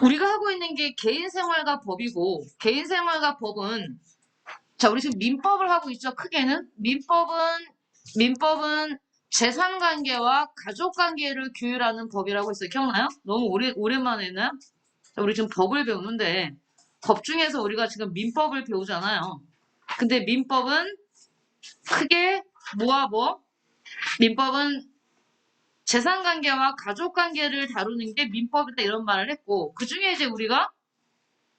우리가 하고 있는 게 개인생활과 법이고, 개인생활과 법은, 자, 우리 지금 민법을 하고 있죠. 크게는 민법은 재산관계와 가족관계를 규율하는 법이라고 했어요. 기억나요? 너무 오랜만에 했나요? 자, 우리 지금 법을 배우는데 법 중에서 우리가 지금 민법을 배우잖아요. 근데 민법은 크게 뭐와 뭐? 민법은 재산관계와 가족관계를 다루는 게 민법이다 이런 말을 했고, 그 중에 이제 우리가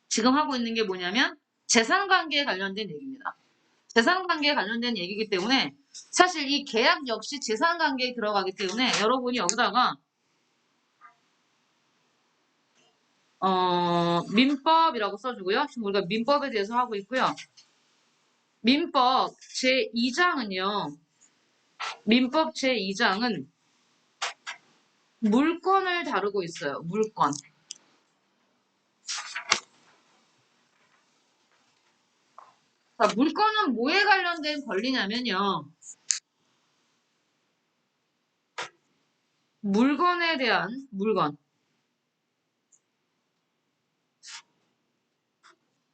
지금 하고 있는 게 뭐냐면 재산관계에 관련된 얘기입니다. 재산관계에 관련된 얘기이기 때문에 사실 이 계약 역시 재산관계에 들어가기 때문에 여러분이 여기다가 민법이라고 써주고요. 지금 우리가 민법에 대해서 하고 있고요. 민법 제2장은요. 민법 제2장은 물권을 다루고 있어요. 물권. 자, 물권은 뭐에 관련된 권리냐면요. 물건에 대한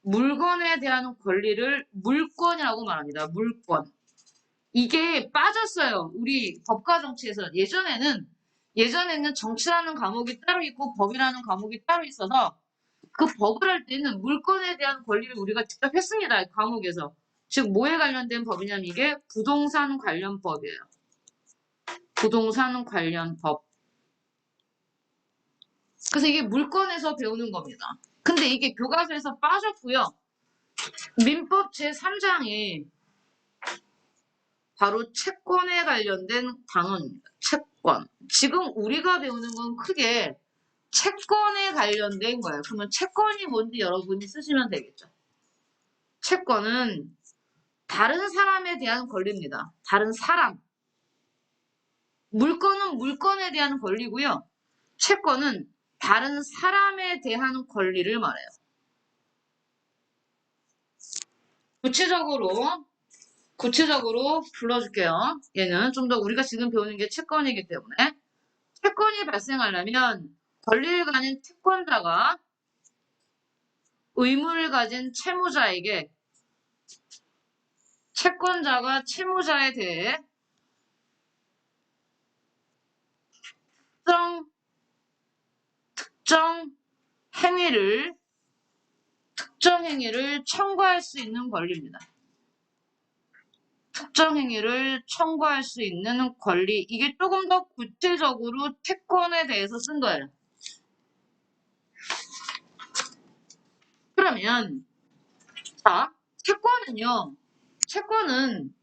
물건에 대한 권리를 물권이라고 말합니다. 물권. 이게 빠졌어요. 우리 법과 정치에서. 예전에는 정치라는 과목이 따로 있고 법이라는 과목이 따로 있어서 그 법을 할 때는 물건에 대한 권리를 우리가 직접 했습니다. 과목에서. 즉 뭐에 관련된 법이냐면 이게 부동산 관련법이에요. 부동산 관련법. 그래서 이게 물건에서 배우는 겁니다. 근데 이게 교과서에서 빠졌고요. 민법 제3장이 바로 채권에 관련된 단원입니다. 채권. 지금 우리가 배우는 건 크게 채권에 관련된 거예요. 그러면 채권이 뭔지 여러분이 쓰시면 되겠죠. 채권은 다른 사람에 대한 권리입니다. 다른 사람. 물건은 물건에 대한 권리고요. 채권은 다른 사람에 대한 권리를 말해요. 구체적으로 불러줄게요. 얘는 좀 더 우리가 지금 배우는 게 채권이기 때문에 채권이 발생하려면 권리를 가진 채권자가 의무를 가진 채무자에게 채권자가 채무자에 대해 특정 행위를 청구할 수 있는 권리입니다. 특정 행위를 청구할 수 있는 권리. 이게 조금 더 구체적으로 채권에 대해서 쓴 거예요. 그러면 자, 채권은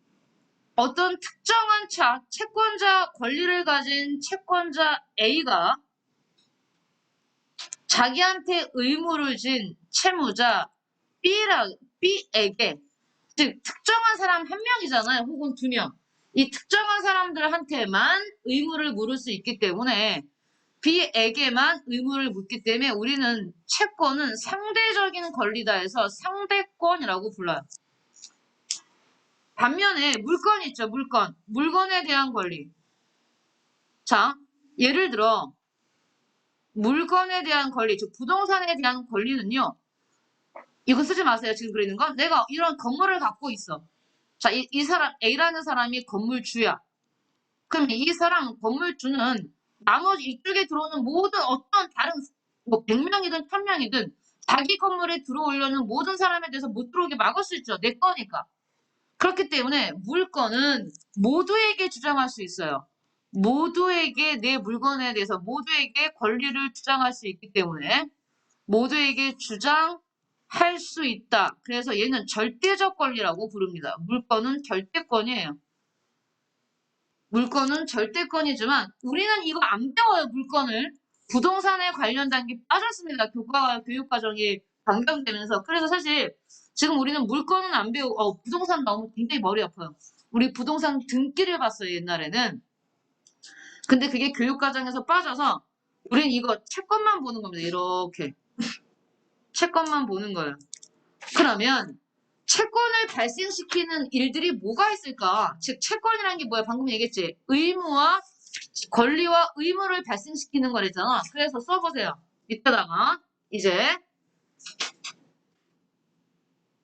어떤 특정한 채권자 권리를 가진 채권자 A가 자기한테 의무를 진 채무자 B에게, 즉 특정한 사람 한 명이잖아요. 혹은 두 명. 이 특정한 사람들한테만 의무를 물을 수 있기 때문에 B에게만 의무를 묻기 때문에 우리는 채권은 상대적인 권리다 해서 상대권이라고 불러요. 반면에 물건 있죠. 물건에 대한 권리. 자, 예를 들어 물건에 대한 권리, 즉 부동산에 대한 권리는요. 이거 쓰지 마세요. 지금 그리는 건. 내가 이런 건물을 갖고 있어. 자, 이 사람 A라는 사람이 건물주야. 그럼 이 사람 건물주는 나머지 이쪽에 들어오는 모든 어떤 다른 뭐 100명이든 1000명이든 자기 건물에 들어오려는 모든 사람에 대해서 못 들어오게 막을 수 있죠. 내 거니까. 그렇기 때문에 물건은 모두에게 주장할 수 있어요. 모두에게 내 물건에 대해서 모두에게 권리를 주장할 수 있기 때문에 모두에게 주장할 수 있다. 그래서 얘는 절대적 권리라고 부릅니다. 물건은 절대권이에요. 물건은 절대권이지만 우리는 이거 안 배워요. 물건을. 부동산에 관련된 게 빠졌습니다. 교육과정이 변경되면서. 그래서 사실 지금 우리는 물건은 안 배우고 부동산 너무 굉장히 머리 아파요. 우리 부동산 등기를 봤어요. 옛날에는. 근데 그게 교육과정에서 빠져서 우린 이거 채권만 보는 겁니다. 이렇게. 채권만 보는 거예요. 그러면 채권을 발생시키는 일들이 뭐가 있을까? 즉 채권이라는 게 뭐야? 방금 얘기했지. 권리와 의무를 발생시키는 거랬잖아. 그래서 써보세요. 이따다가 이제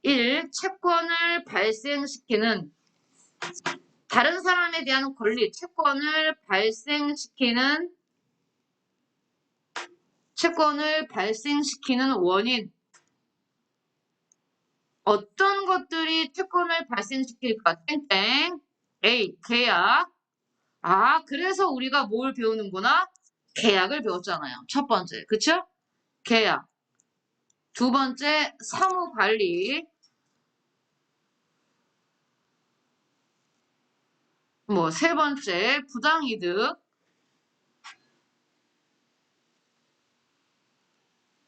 1. 채권을 발생시키는 다른 사람에 대한 권리, 채권을 발생시키는 원인. 어떤 것들이 채권을 발생시킬까? 땡땡. A. 계약. 아, 그래서 우리가 뭘 배우는구나? 계약을 배웠잖아요. 첫 번째. 그쵸? 계약. 두 번째, 사무관리. 세 번째, 부당이득.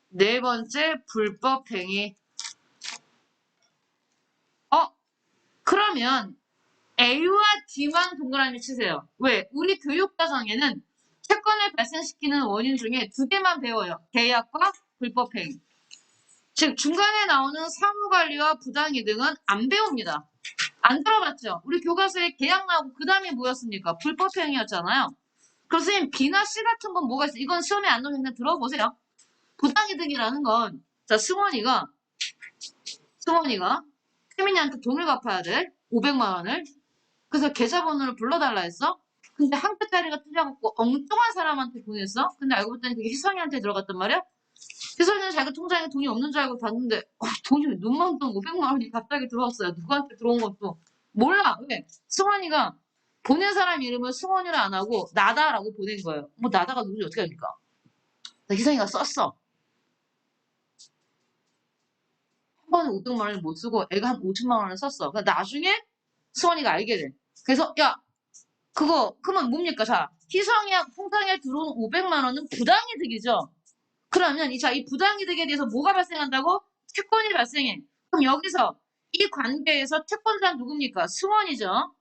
네 번째, 불법행위. 그러면 A와 D만 동그라미 치세요. 왜? 우리 교육과정에는 채권을 발생시키는 원인 중에 두 개만 배워요. 계약과 불법행위. 즉 중간에 나오는 사무관리와 부당이득은 안 배웁니다. 안 들어봤죠? 우리 교과서에 계약 나오고 그 다음에 뭐였습니까? 불법행위였잖아요. 그럼 선생님 B나 C 같은 건 뭐가 있어요? 이건 시험에 안 나오는데 들어보세요. 부당이득이라는 건 자, 승원이가 태민이한테 돈을 갚아야 돼. 500만 원을. 그래서 계좌번호를 불러달라 했어. 근데 한 끗짜리가 틀려갖고 엉뚱한 사람한테 보냈어. 근데 알고 봤더니 그게 희성이한테 들어갔단 말이야. 희성이는 자기 통장에 돈이 없는 줄 알고 봤는데 돈이 눈만 돈 500만 원이 갑자기 들어왔어요. 누구한테 들어온 것도 몰라. 왜? 승원이가 보낸 사람 이름을 승원이를 안 하고 나다라고 보낸 거예요. 나다가 누군지 어떻게 합니까? 희성이가 썼어. 한 번에 500만 원을 못 쓰고 애가 한 5천만 원을 썼어. 그러니까 나중에 승원이가 알게 돼. 그래서 야 그러면 뭡니까? 자, 희성이야 통장에 들어온 500만 원은 부당이득이죠. 그러면 이 부당이득에 대해서 뭐가 발생한다고? 채권이 발생해. 그럼 여기서 이 관계에서 채권자는 누굽니까? 승원이죠.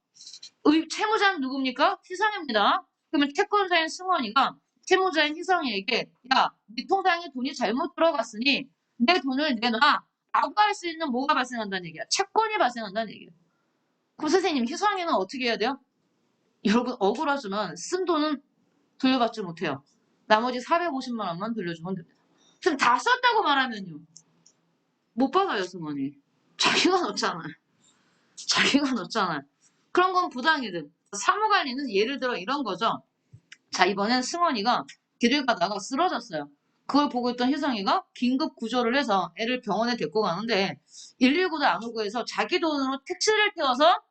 채무자는 누굽니까? 희성입니다. 그러면 채권자인 승원이가 채무자인 희성이에게 야, 네 통장에 돈이 잘못 들어갔으니 내 돈을 내놔. 라고 할 수 있는 뭐가 발생한다는 얘기야? 채권이 발생한다는 얘기야. 그럼 선생님, 희성이는 어떻게 해야 돼요? 여러분 억울하지만 쓴 돈은 돌려받지 못해요. 나머지 450만 원만 돌려주면 됩니다. 지금 다 썼다고 말하면요. 못 받아요, 승원이. 자기가 넣었잖아요. 그런 건 부당이득. 사무관리는 예를 들어 이런 거죠. 자, 이번엔 승원이가 길을 가다가 쓰러졌어요. 그걸 보고 있던 희성이가 긴급 구조를 해서 애를 병원에 데리고 가는데 119도 안 오고 해서 자기 돈으로 택시를 태워서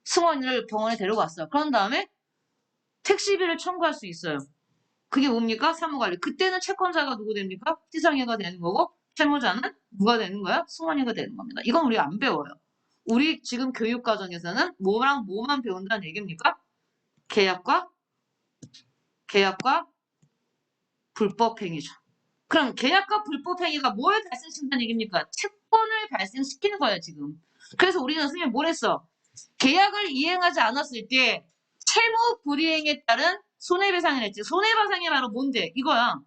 승원이를 병원에 데려갔어요. 그런 다음에 택시비를 청구할 수 있어요. 그게 뭡니까? 사무관리. 그때는 채권자가 누구 됩니까? 희성이가 되는 거고 채무자는 누가 되는 거야? 승원이가 되는 겁니다. 이건 우리 안 배워요. 우리 지금 교육과정에서는 뭐랑 뭐만 배운다는 얘기입니까? 계약과 불법행위죠. 그럼 계약과 불법행위가 뭘 발생시킨다는 얘기입니까? 채권을 발생시키는 거예요, 지금. 그래서 우리는 선생님 뭘 했어? 계약을 이행하지 않았을 때 채무 불이행에 따른 손해배상을 했지. 손해배상이 바로 뭔데? 이거야.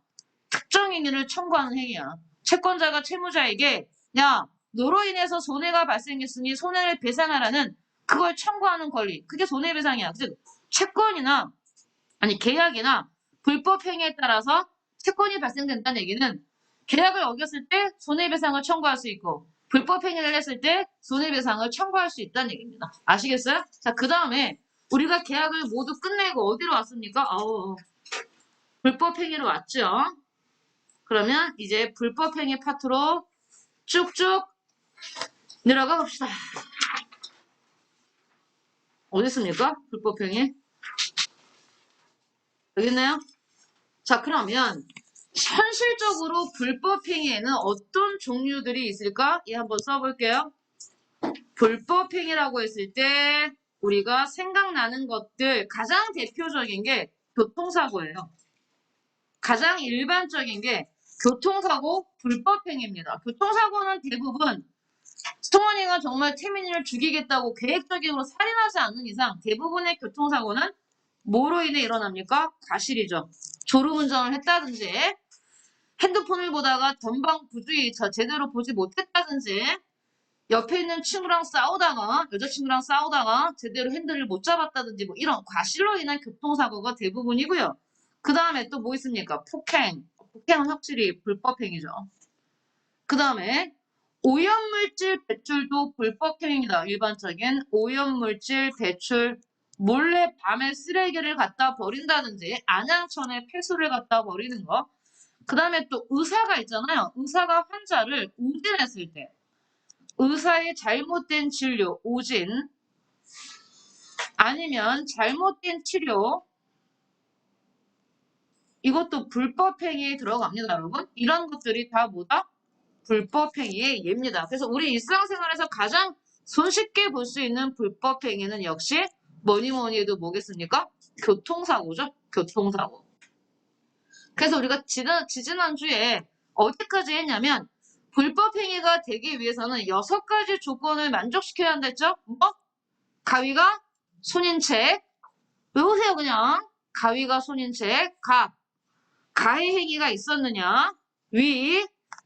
특정 행위를 청구하는 행위야. 채권자가 채무자에게 야, 너로 인해서 손해가 발생했으니 손해를 배상하라는 그걸 청구하는 권리. 그게 손해배상이야. 즉 채권이나 계약이나 불법 행위에 따라서 채권이 발생된다는 얘기는 계약을 어겼을 때 손해배상을 청구할 수 있고 불법 행위를 했을 때 손해배상을 청구할 수 있다는 얘기입니다. 아시겠어요? 자, 그 다음에 우리가 계약을 모두 끝내고 어디로 왔습니까? 불법 행위로 왔죠. 그러면 이제 불법 행위 파트로 쭉쭉 내려가 봅시다. 어디 있습니까? 불법 행위. 여기 있나요? 자, 그러면 현실적으로 불법 행위에는 어떤 종류들이 있을까? 한번 써볼게요. 불법 행위라고 했을 때 우리가 생각나는 것들 가장 대표적인 게 교통사고예요. 가장 일반적인 게 교통사고 불법 행위입니다. 교통사고는 대부분 승원이가 정말 태민이를 죽이겠다고 계획적으로 살인하지 않는 이상 대부분의 교통사고는 뭐로 인해 일어납니까? 과실이죠. 졸음운전을 했다든지 핸드폰을 보다가 전방부주의 제대로 보지 못했다든지 옆에 있는 친구랑 싸우다가 여자친구랑 싸우다가 제대로 핸들을 못 잡았다든지 이런 과실로 인한 교통사고가 대부분이고요. 그 다음에 또 뭐 있습니까? 폭행, 폭행은 확실히 불법행위죠. 그 다음에 오염물질 배출도 불법행위다. 일반적인 오염물질 배출, 몰래 밤에 쓰레기를 갖다 버린다든지 안양천에 폐수를 갖다 버리는 거. 그 다음에 또 의사가 있잖아요. 의사가 환자를 오진했을 때 의사의 잘못된 진료, 오진, 아니면 잘못된 치료, 이것도 불법행위에 들어갑니다, 여러분. 이런 것들이 다 뭐다? 불법행위의 예입니다. 그래서 우리 일상생활에서 가장 손쉽게 볼 수 있는 불법행위는 역시 뭐니 해도 뭐겠습니까? 교통사고죠. 교통사고. 그래서 우리가 지지난주에 어디까지 했냐면 불법행위가 되기 위해서는 6가지 조건을 만족시켜야 한다 했죠? 뭐? 가위가 손인 채, 외우세요 그냥. 가위가 손인 채, 가해 행위가 있었느냐,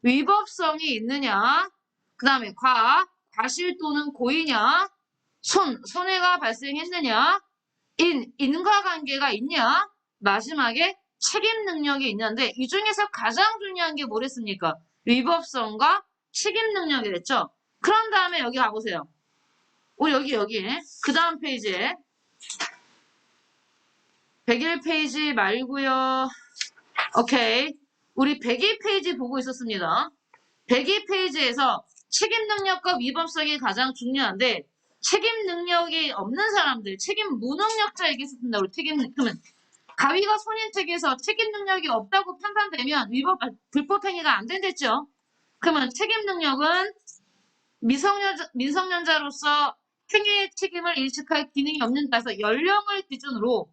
위법성이 있느냐, 그 다음에 과실 또는 고의냐, 손해가 발생했느냐, 인과관계가 있냐, 마지막에 책임 능력이 있냐인데 이 중에서 가장 중요한 게 뭐랬습니까? 위법성과 책임 능력이랬죠. 그런 다음에 여기 가보세요. 여기 그 다음 페이지에 101페이지 말고요. 오케이. 우리 102페이지 보고 있었습니다. 102페이지에서 책임 능력과 위법성이 가장 중요한데 책임 능력이 없는 사람들, 책임 무능력자 얘기했습니다. 우리 그러면 가위가 손인 측에서 책임 능력이 없다고 판단되면 불법행위가 안 된댔죠. 그러면 책임 능력은 미성년자로서 행위의 책임을 인식할 기능이 없는 따라서 연령을 기준으로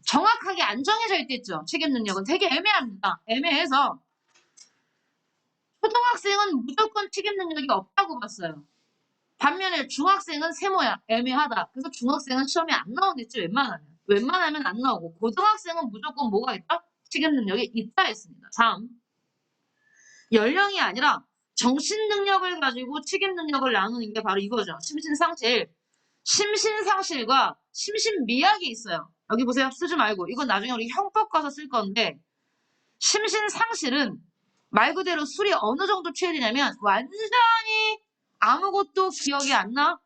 정확하게 안 정해져 있댔죠. 책임 능력은 되게 애매합니다. 애매해서 초등학생은 무조건 책임 능력이 없다고 봤어요. 반면에 중학생은 세모야. 애매하다. 그래서 중학생은 시험에 안 나오겠지. 웬만하면 안 나오고 고등학생은 무조건 뭐가 있다? 책임 능력이 있다 했습니다. 3. 연령이 아니라 정신 능력을 가지고 책임 능력을 나누는 게 바로 이거죠. 심신상실. 심신상실과 심신미약이 있어요. 여기 보세요. 쓰지 말고. 이건 나중에 우리 형법 가서 쓸 건데 심신상실은 말 그대로 술이 어느 정도 취해지냐면 완전히 아무것도 기억이 안 나.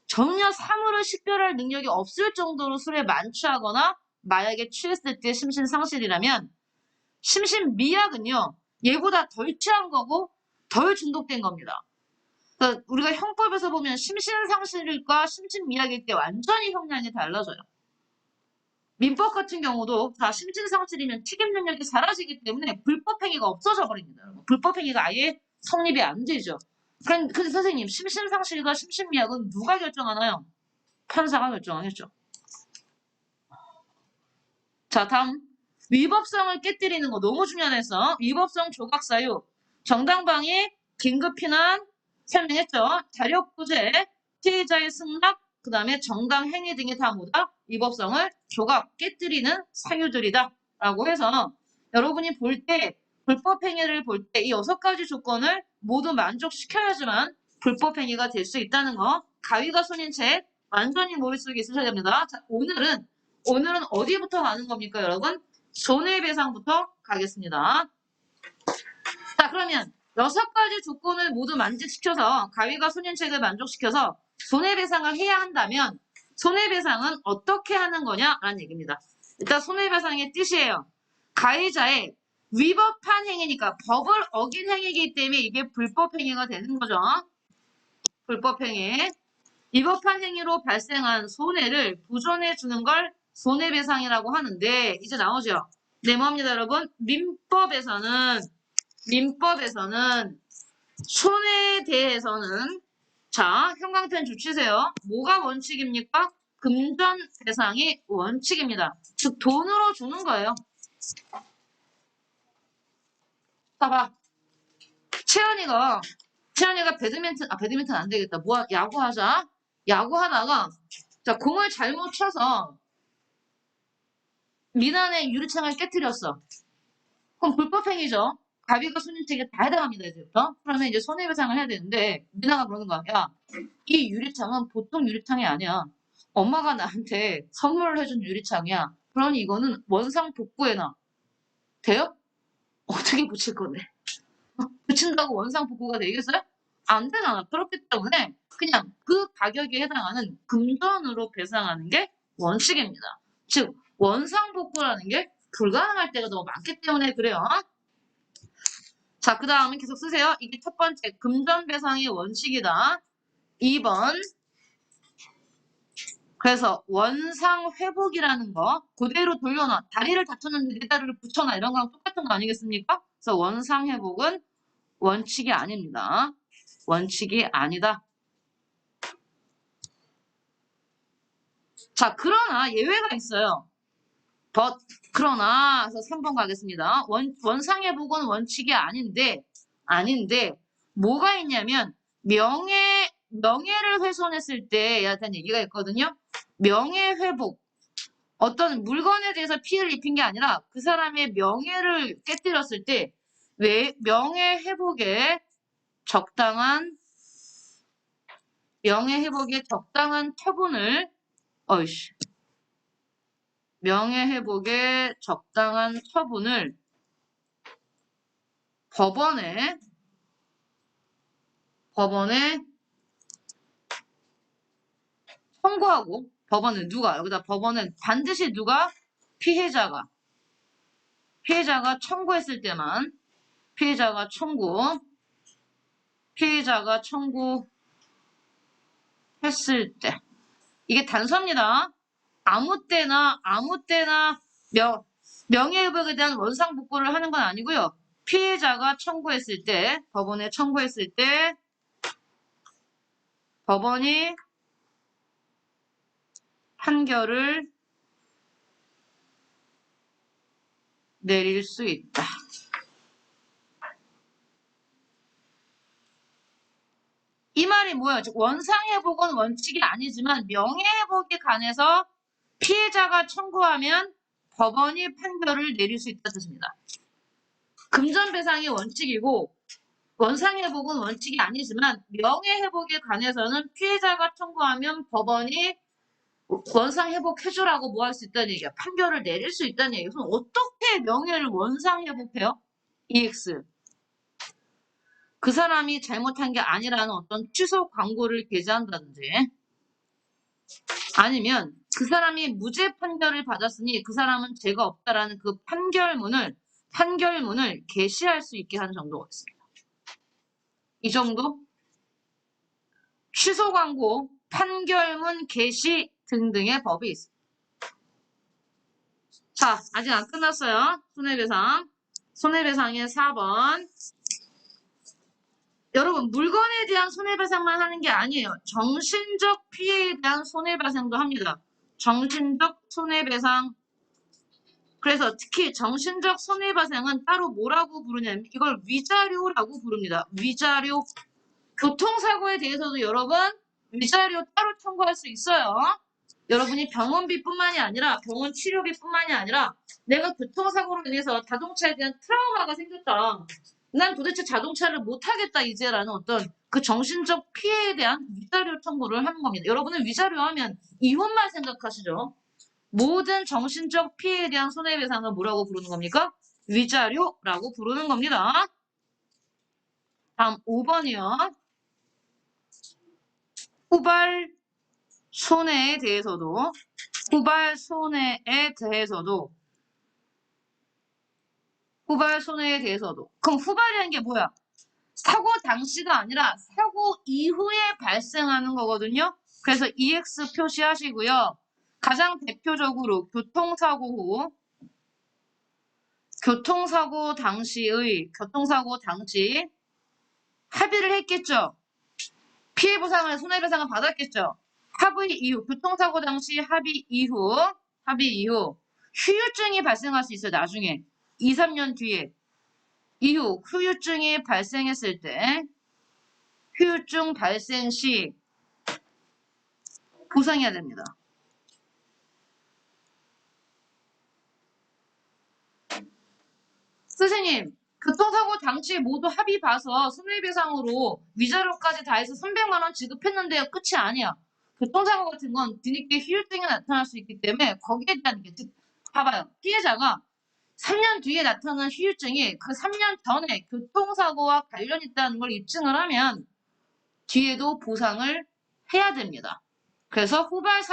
전혀 사물을 식별할 능력이 없을 정도로 술에 만취하거나 마약에 취했을 때 심신상실이라면 심신미약은요. 얘보다 덜 취한 거고 덜 중독된 겁니다. 그러니까 우리가 형법에서 보면 심신상실과 심신미약일 때 완전히 형량이 달라져요. 민법 같은 경우도 다 심신상실이면 책임 능력이 사라지기 때문에 불법행위가 없어져 버립니다. 불법행위가 아예 성립이 안 되죠. 근데 선생님 심신상실과 심신미약은 누가 결정하나요? 판사가 결정하겠죠. 자, 다음 위법성을 깨뜨리는 거 너무 중요해서 위법성 조각사유, 정당방위, 긴급피난 설명했죠. 자력구제, 피해자의 승낙, 그 다음에 정당행위 등이 다 뭐다? 위법성을 조각, 깨뜨리는 사유들이다 라고 해서 여러분이 볼 때 불법행위를 볼 때 이 6가지 조건을 모두 만족시켜야지만 불법행위가 될 수 있다는 거 가위가 손인 채 완전히 머릿속에 있으셔야 됩니다. 자, 오늘은 어디부터 가는 겁니까, 여러분? 손해배상부터 가겠습니다. 자, 그러면 6가지 조건을 모두 만족시켜서 가위가 손인책을 만족시켜서 손해배상을 해야 한다면 손해배상은 어떻게 하는 거냐라는 얘기입니다. 일단 손해배상의 뜻이에요. 가해자의 위법한 행위니까 법을 어긴 행위이기 때문에 이게 불법행위가 되는 거죠. 불법행위. 위법한 행위로 발생한 손해를 보존해 주는 걸 손해배상이라고 하는데 이제 나오죠. 네, 뭐합니다, 여러분? 민법에서는 손해에 대해서는 자, 형광펜 주치세요. 뭐가 원칙입니까? 금전배상이 원칙입니다. 즉 돈으로 주는 거예요. 봐봐. 채연이가 배드민턴 안 되겠다. 야구하자. 야구하다가 자, 공을 잘못 쳐서 미난의 유리창을 깨뜨렸어. 그럼 불법행위죠. 가비가 손님책에 다 해당합니다, 이제부터. 그러면 이제 손해배상을 해야 되는데, 미나가 그러는 거야. 야, 이 유리창은 보통 유리창이 아니야. 엄마가 나한테 선물을 해준 유리창이야. 그러니 이거는 원상 복구해놔. 돼요? 어떻게 붙일 건데? 붙인다고 원상복구가 되겠어요? 안 되잖아. 그렇기 때문에 그냥 그 가격에 해당하는 금전으로 계산하는 게 원칙입니다. 즉 원상복구라는 게 불가능할 때가 너무 많기 때문에 그래요. 자, 그 다음은 계속 쓰세요. 이게 첫 번째 금전배상의 원칙이다. 2번 그래서 원상회복이라는 거 그대로 돌려놔. 다리를 다쳤는데 내 다리를 붙여놔. 이런 거랑 똑같은 거 아니겠습니까? 그래서 원상회복은 원칙이 아닙니다. 원칙이 아니다. 자, 그러나 예외가 있어요. 그러나 그래서 3번 가겠습니다. 원상회복은 원칙이 아닌데 뭐가 있냐면 명예를 훼손했을 때에 대한 얘기가 있거든요. 명예회복 어떤 물건에 대해서 피해를 입힌 게 아니라 그 사람의 명예를 깨뜨렸을 때 명예회복에 적당한 처분을 명예회복에 적당한 처분을 법원에 청구하고 법원은 누가 여기다 법원은 반드시 누가 피해자가 청구했을 때만 피해자가 청구했을 때 이게 단서입니다. 아무 때나 명예회복에 대한 원상복구를 하는 건 아니고요. 피해자가 청구했을 때 법원에 청구했을 때 법원이 판결을 내릴 수 있다. 이 말이 뭐예요? 즉 원상회복은 원칙이 아니지만 명예회복에 관해서 피해자가 청구하면 법원이 판결을 내릴 수 있다는 뜻입니다. 금전배상이 원칙이고 원상회복은 원칙이 아니지만 명예회복에 관해서는 피해자가 청구하면 법원이 원상회복해주라고 뭐 할 수 있다는 얘기야. 판결을 내릴 수 있다는 얘기야. 그럼 어떻게 명예를 원상회복해요? EX. 그 사람이 잘못한 게 아니라는 어떤 취소 광고를 게재한다든지 아니면 그 사람이 무죄 판결을 받았으니 그 사람은 죄가 없다라는 그 판결문을 게시할 수 있게 하는 정도가 있습니다. 이 정도? 취소 광고, 판결문 게시 등등의 법이 있습니다. 자, 아직 안 끝났어요. 손해배상. 손해배상의 4번. 여러분, 물건에 대한 손해배상만 하는 게 아니에요. 정신적 피해에 대한 손해배상도 합니다. 정신적 손해배상. 그래서 특히 정신적 손해배상은 따로 뭐라고 부르냐면 이걸 위자료라고 부릅니다. 위자료. 교통사고에 대해서도 여러분 위자료 따로 청구할 수 있어요. 여러분이 병원비뿐만이 아니라 병원 치료비뿐만이 아니라 내가 교통사고로 인해서 자동차에 대한 트라우마가 생겼다. 난 도대체 자동차를 못 하겠다 이제라는 어떤 그 정신적 피해에 대한 위자료 청구를 하는 겁니다. 여러분은 위자료 하면 이혼만 생각하시죠? 모든 정신적 피해에 대한 손해배상을 뭐라고 부르는 겁니까? 위자료라고 부르는 겁니다. 다음 5번이요. 후발 손해에 대해서도 그럼 후발이라는 게 뭐야? 사고 당시가 아니라 사고 이후에 발생하는 거거든요. 그래서 EX 표시하시고요. 가장 대표적으로 교통사고 당시 합의를 했겠죠. 피해보상을 손해배상을 받았겠죠. 합의 이후 교통사고 당시 합의 이후 후유증이 발생할 수 있어요. 나중에 2, 3년 뒤에 이후 후유증이 발생했을 때 후유증 발생 시 보상해야 됩니다. 선생님, 교통사고 당시 모두 합의 봐서 손해배상으로 위자료까지 다 해서 300만 원 지급했는데요. 끝이 아니야. 교통사고 같은 건 뒤늦게 후유증이 나타날 수 있기 때문에 거기에 대한 게 봐봐요. 피해자가 3년 뒤에 나타난 후유증이 그 3년 전에 교통사고와 관련 있다는 걸 입증을 하면 뒤에도 보상을 해야 됩니다. 그래서 후발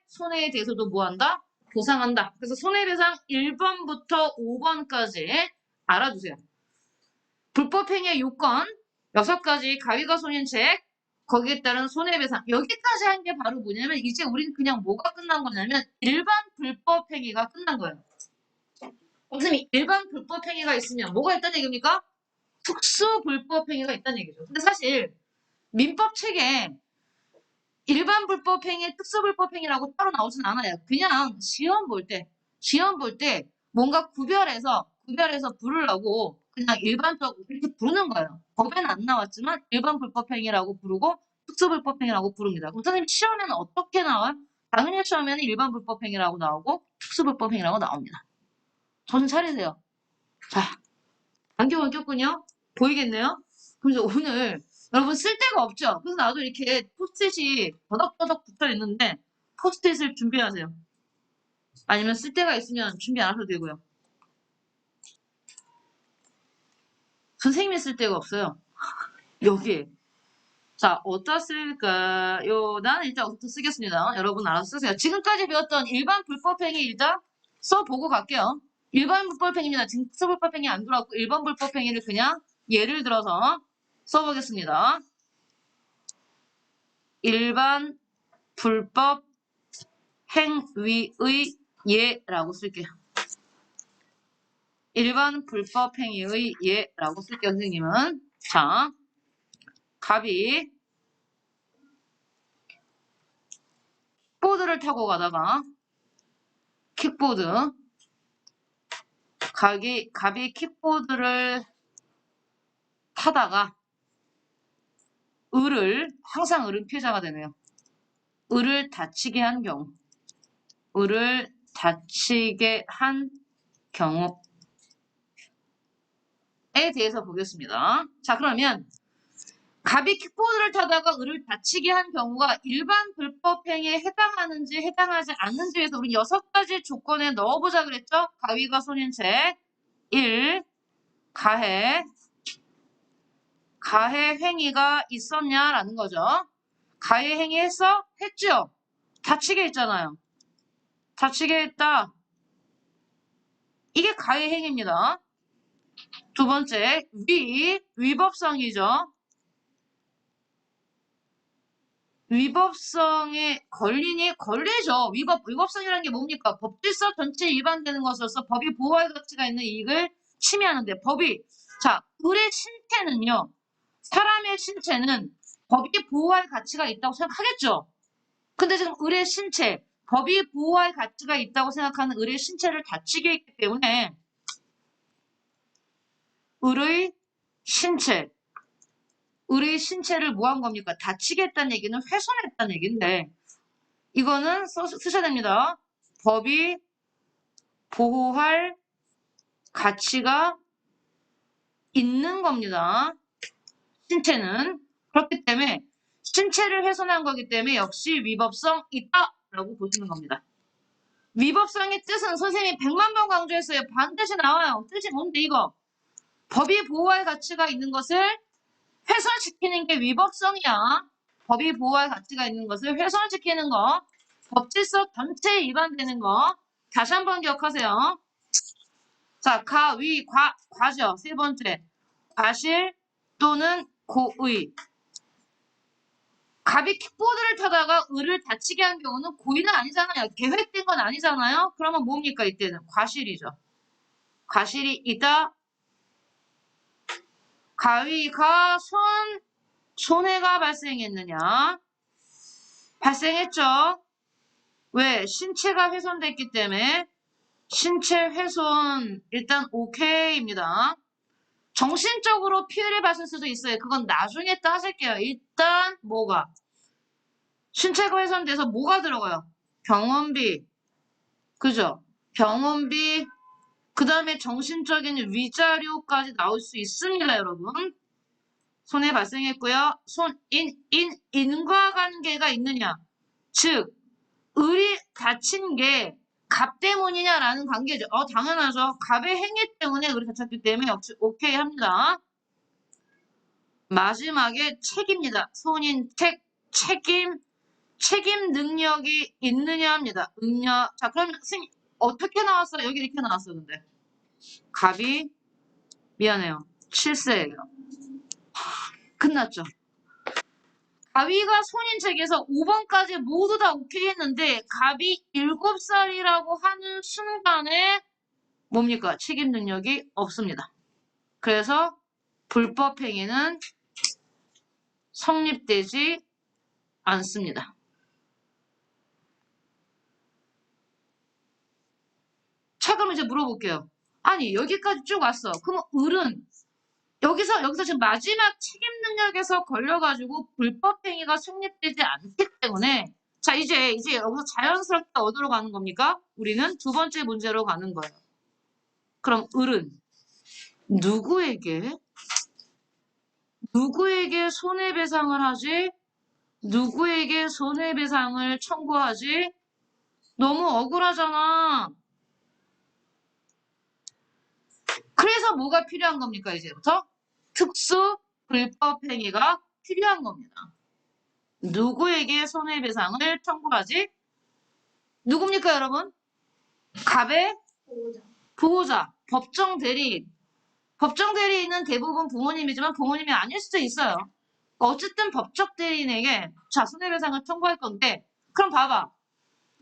손해에 대해서도 뭐 한다? 보상한다. 그래서 손해배상 1번부터 5번까지 알아두세요. 불법행위의 요건 6가지 가위가손인책 거기에 따른 손해배상 여기까지 한 게 바로 뭐냐면 이제 우리는 그냥 뭐가 끝난 거냐면 일반 불법행위가 끝난 거예요. 선생님 일반 불법행위가 있으면 뭐가 있다는 얘기입니까? 특수 불법행위가 있다는 얘기죠. 근데 사실 민법 책에 일반 불법행위, 특수 불법행위라고 따로 나오진 않아요. 그냥 시험 볼 때 뭔가 구별해서 부르려고 그냥 일반적으로 그렇게 부르는 거예요. 법에는 안 나왔지만 일반 불법행위라고 부르고 특수 불법행위라고 부릅니다. 그럼 선생님 시험에는 어떻게 나와요? 당연히 시험에는 일반 불법행위라고 나오고 특수 불법행위라고 나옵니다. 정신 차리세요. 자, 안경을 꼈군요. 보이겠네요? 그래서 오늘 여러분 쓸 데가 없죠? 그래서 나도 이렇게 포스트잇이 더덕더덕 붙어 있는데 포스트잇을 준비하세요. 아니면 쓸 데가 있으면 준비 안 하셔도 되고요. 선생님이 쓸 데가 없어요. 여기에. 자, 어디다 쓸까요? 나는 일단 어디다 쓰겠습니다. 여러분 알아서 쓰세요. 지금까지 배웠던 일반 불법행위 일단 써보고 갈게요. 일반 불법행위입니다. 지금 특수 불법행위 안 들어왔고 일반 불법행위를 그냥 예를 들어서 써보겠습니다. 일반 불법 행위의 예라고 쓸게요. 일반 불법 행위의 예라고 쓸게요. 선생님은. 자, 갑이 킥보드를 타고 가다가 킥보드 갑이 킥보드를 타다가 항상 을은 피해자가 되네요. 을을 다치게 한 경우 에 대해서 보겠습니다. 자, 그러면 갑이 킥보드를 타다가 을을 다치게 한 경우가 일반 불법행위에 해당하는지 해당하지 않는지에 대해서 우리 6가지 조건에 넣어보자 그랬죠? 가위가 손인 채 1. 가해 행위가 있었냐라는 거죠. 가해 행위 했어? 했죠? 다치게 했잖아요. 다치게 했다. 이게 가해 행위입니다. 두 번째, 위법성이죠. 위법성에 걸리죠. 위법성이라는 게 뭡니까? 법질서 전체에 위반되는 것으로서 법이 보호할 가치가 있는 이익을 침해하는데 자, 을의 신체는요. 사람의 신체는 법이 보호할 가치가 있다고 생각하겠죠. 근데 지금 을의 신체, 법이 보호할 가치가 있다고 생각하는 을의 신체를 다치게 했기 때문에 을의 신체를 뭐 한 겁니까? 다치게 했다는 얘기는 훼손했다는 얘기인데 이거는 쓰셔야 됩니다. 법이 보호할 가치가 있는 겁니다. 신체는. 그렇기 때문에 신체를 훼손한 거기 때문에 역시 위법성 있다라고 보시는 겁니다. 위법성의 뜻은 선생님이 100만 번 강조했어요. 반드시 나와요. 뜻이 뭔데 이거? 법이 보호할 가치가 있는 것을 훼손시키는 게 위법성이야. 법이 보호할 가치가 있는 것을 훼손시키는 거. 법질서 전체에 위반되는 거. 다시 한번 기억하세요. 자, 과죠. 세 번째. 과실 또는 고의. 갑이 킥보드를 타다가 을을 다치게 한 경우는 고의는 아니잖아요. 계획된 건 아니잖아요. 그러면 뭡니까 이때는? 과실이죠. 과실이 있다. 가위가 손해가 발생했느냐? 발생했죠. 왜? 신체가 훼손됐기 때문에 신체 훼손 일단 오케이입니다. 정신적으로 피해를 받을 수도 있어요. 그건 나중에 따질게요. 일단 뭐가? 신체가 훼손돼서 뭐가 들어가요? 병원비. 그죠? 병원비. 그 다음에 정신적인 위자료까지 나올 수 있습니다, 여러분. 손해 발생했고요. 인과관계가 있느냐? 즉, 을이 다친 게 갑 때문이냐라는 관계죠. 당연하죠. 갑의 행위 때문에 우리 다쳤기 때문에 오케이 합니다. 마지막에 책입니다. 손인 책임 능력이 있느냐 합니다. 자, 그러면 선생님 어떻게 나왔어요? 여기 이렇게 나왔어. 근데 갑이 미안해요. 실수예요. 끝났죠. 가위가 손인 책에서 5번까지 모두 다 오케이 했는데 갑이 7살이라고 하는 순간에 뭡니까? 책임 능력이 없습니다. 그래서 불법 행위는 성립되지 않습니다. 자, 그럼 이제 물어볼게요. 아니, 여기까지 쭉 왔어. 그럼 을은 여기서 지금 마지막 책임 능력에서 걸려가지고 불법 행위가 성립되지 않기 때문에 자, 이제 여기서 자연스럽게 어디로 가는 겁니까? 우리는 두 번째 문제로 가는 거예요. 그럼 을은 누구에게 손해배상을 하지? 누구에게 손해배상을 청구하지? 너무 억울하잖아. 그래서 뭐가 필요한 겁니까, 이제부터? 특수 불법 행위가 필요한 겁니다. 누구에게 손해배상을 청구하지? 누굽니까, 여러분? 갑의 보호자, 법정 대리인. 법정 대리인은 대부분 부모님이지만 부모님이 아닐 수도 있어요. 어쨌든 법적 대리인에게 자, 손해배상을 청구할 건데 그럼 봐봐.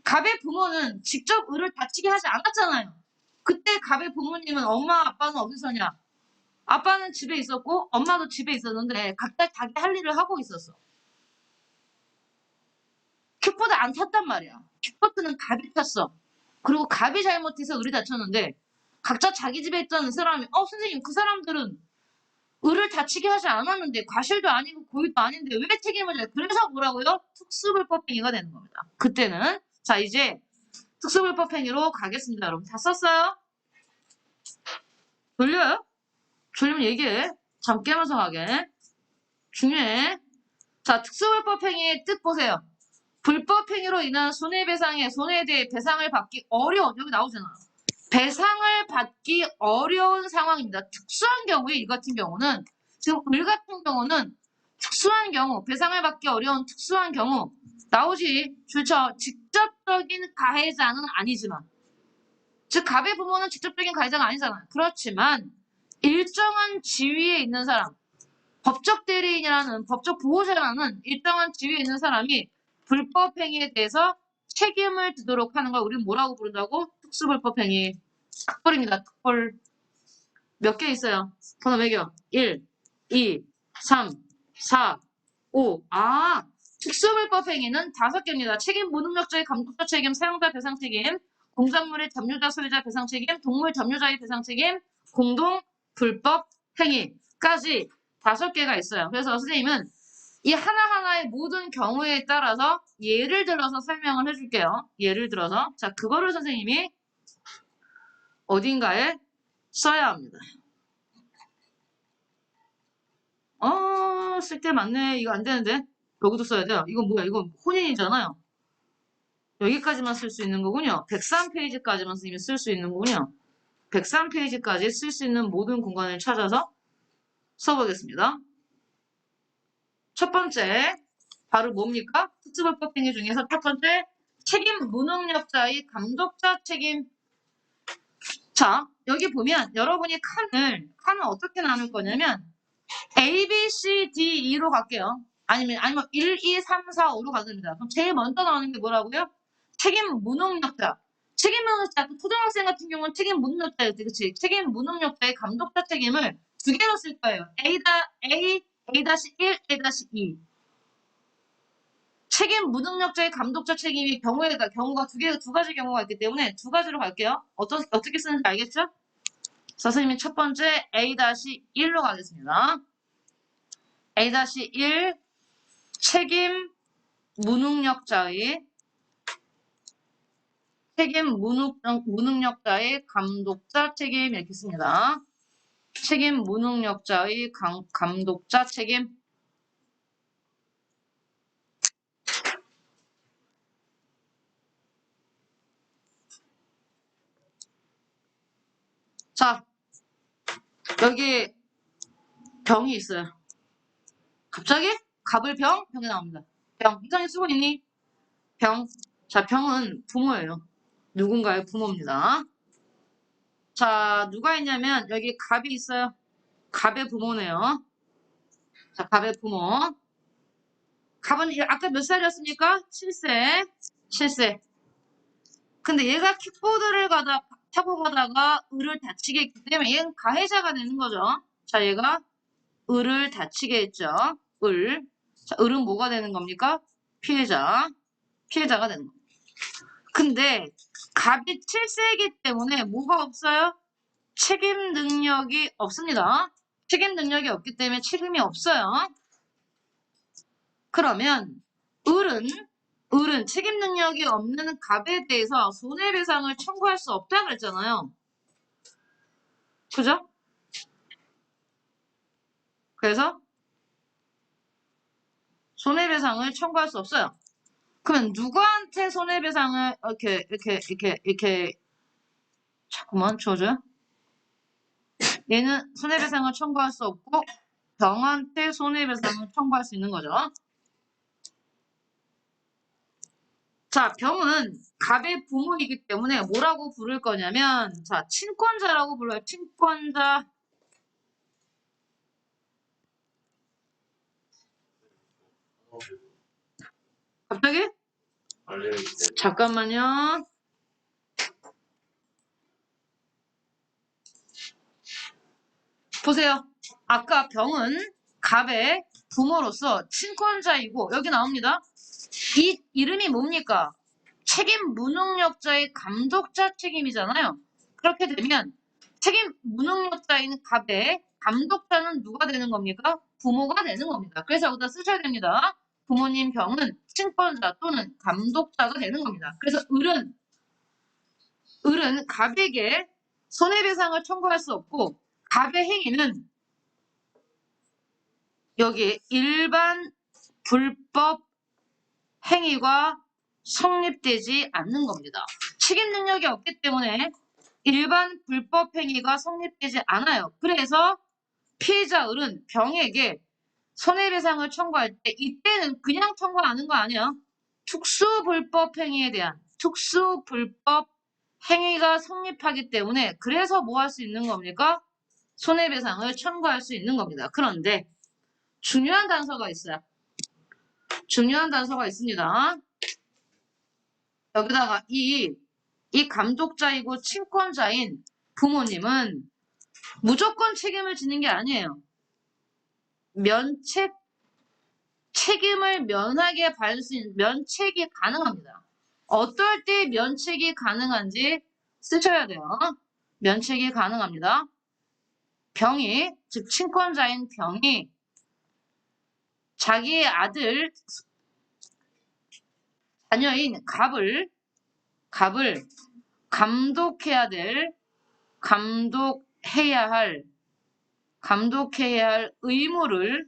갑의 부모는 직접 을을 다치게 하지 않았잖아요. 그때 갑의 부모님은 엄마, 아빠는 어디서냐? 아빠는 집에 있었고 엄마도 집에 있었는데 각자 자기 할 일을 하고 있었어. 킥보드 안 탔단 말이야. 킥보드는 갑이 탔어. 그리고 갑이 잘못해서 을이 다쳤는데 각자 자기 집에 있던 사람이 선생님 그 사람들은 을을 다치게 하지 않았는데 과실도 아니고 고의도 아닌데 왜 책임을 져요? 그래서 뭐라고요? 특수불법행위가 되는 겁니다. 그때는 자 이제 특수불법행위로 가겠습니다. 여러분 다 썼어요? 졸려요? 졸리면 얘기해. 잠 깨면서 가게. 중요해. 자 특수불법행위의 뜻 보세요. 불법행위로 인한 손해배상에 손해에 대해 배상을 받기 어려운 여기 나오잖아. 배상을 받기 어려운 상황입니다. 특수한 경우에 이 같은 경우는 지금 을 같은 경우는 특수한 경우 배상을 받기 어려운 특수한 경우 나오지. 좋죠. 직접적인 가해자는 아니지만 즉 갑의 부모는 직접적인 가해자가 아니잖아요. 그렇지만 일정한 지위에 있는 사람 법적 대리인이라는 법적 보호자라는 일정한 지위에 있는 사람이 불법 행위에 대해서 책임을 지도록 하는 걸 우리는 뭐라고 부른다고? 특수불법 행위. 특벌입니다. 특벌. 몇 개 있어요? 번호 매겨. 1, 2, 3, 4, 5. 특수불법 행위는 5개입니다. 책임 무능력자의 감독자 책임, 사용자 배상 책임, 공작물의 점유자 소유자 배상 책임, 동물 점유자의 배상 책임, 공동 불법 행위까지 5개가 있어요. 그래서 선생님은 이 하나하나의 모든 경우에 따라서 예를 들어서 설명을 해줄게요. 예를 들어서 자 그거를 선생님이 어딘가에 써야 합니다. 쓸 게 많네. 이거 안 되는데. 여기도 써야 돼요. 이건 뭐야? 이건 혼인이잖아요. 여기까지만 쓸 수 있는 거군요. 103페이지까지만 선생님이 쓸 수 있는 거군요. 103페이지까지 쓸 수 있는 모든 공간을 찾아서 써보겠습니다. 첫 번째, 바로 뭡니까? 특수불법 행위 중에서 첫 번째, 책임 무능력자의 감독자 책임. 자, 여기 보면 여러분이 칸을 어떻게 나눌 거냐면 A, B, C, D, E로 갈게요. 아니면 1, 2, 3, 4, 5로 가됩니다. 그럼 제일 먼저 나오는 게 뭐라고요? 책임 무능력자. 책임 무능력자. 초등학생 같은 경우는 책임 무능력자였지, 그치? 책임 무능력자의 감독자 책임을 2개로 쓸 거예요. A, A-1, A-2. 책임 무능력자의 감독자 책임이 경우가 두 가지 경우가 있기 때문에 2가지로 갈게요. 어떻게 쓰는지 알겠죠? 선생님이 첫 번째 A-1로 가겠습니다. A-1 책임 무능력자의 감독자 책임 이렇게 씁니다. 책임 무능력자의 감독자 책임. 자, 여기 병이 있어요. 갑자기 갑을 병이 나옵니다. 병. 이상이 쓰고 있니? 병. 자, 병은 부모예요. 누군가의 부모입니다. 자, 누가 있냐면 여기 갑이 있어요. 갑의 부모네요. 자, 갑의 부모. 갑은 아까 몇 살이었습니까? 7세. 7세. 근데 얘가 킥보드를 타고 가다가 을을 다치게 했기 때문에 얘는 가해자가 되는 거죠. 자, 얘가 을을 다치게 했죠. 을. 자, 을은 뭐가 되는 겁니까? 피해자. 피해자가 되는 겁니다. 근데 갑이 7세이기 때문에 뭐가 없어요? 책임 능력이 없습니다. 책임 능력이 없기 때문에 책임이 없어요. 그러면 을은 책임 능력이 없는 갑에 대해서 손해배상을 청구할 수 없다 그랬잖아요. 그죠? 그래서 손해배상을 청구할 수 없어요. 그러면 누구한테 손해배상을 이렇게 자꾸만 줘줘요? 얘는 손해배상을 청구할 수 없고 병한테 손해배상을 청구할 수 있는 거죠. 자, 병은 갑의 부모이기 때문에 뭐라고 부를 거냐면 자, 친권자라고 불러요. 친권자. 갑자기? 잠깐만요. 보세요. 아까 병은 갑의 부모로서 친권자이고 여기 나옵니다. 이 이름이 뭡니까? 책임 무능력자의 감독자 책임이잖아요. 그렇게 되면 책임 무능력자인 갑의 감독자는 누가 되는 겁니까? 부모가 되는 겁니다. 그래서 여기다 쓰셔야 됩니다. 부모님 병은 친권자 또는 감독자가 되는 겁니다. 그래서 을은 갑에게 손해배상을 청구할 수 없고 갑의 행위는 여기 일반 불법 행위가 성립되지 않는 겁니다. 책임 능력이 없기 때문에 일반 불법 행위가 성립되지 않아요. 그래서 피해자 을은 병에게 손해배상을 청구할 때 이때는 그냥 청구하는 거 아니야. 특수불법 행위에 대한 특수불법 행위가 성립하기 때문에 그래서 뭐 할 수 있는 겁니까? 손해배상을 청구할 수 있는 겁니다. 그런데 중요한 단서가 있어요. 중요한 단서가 있습니다. 여기다가 이 감독자이고 친권자인 부모님은 무조건 책임을 지는 게 아니에요. 책임을 면하게 받을 수 있는 면책이 가능합니다. 어떨 때 면책이 가능한지 쓰셔야 돼요. 면책이 가능합니다. 병이, 즉 친권자인 병이 자기의 아들, 자녀인 갑을 감독해야 할 의무를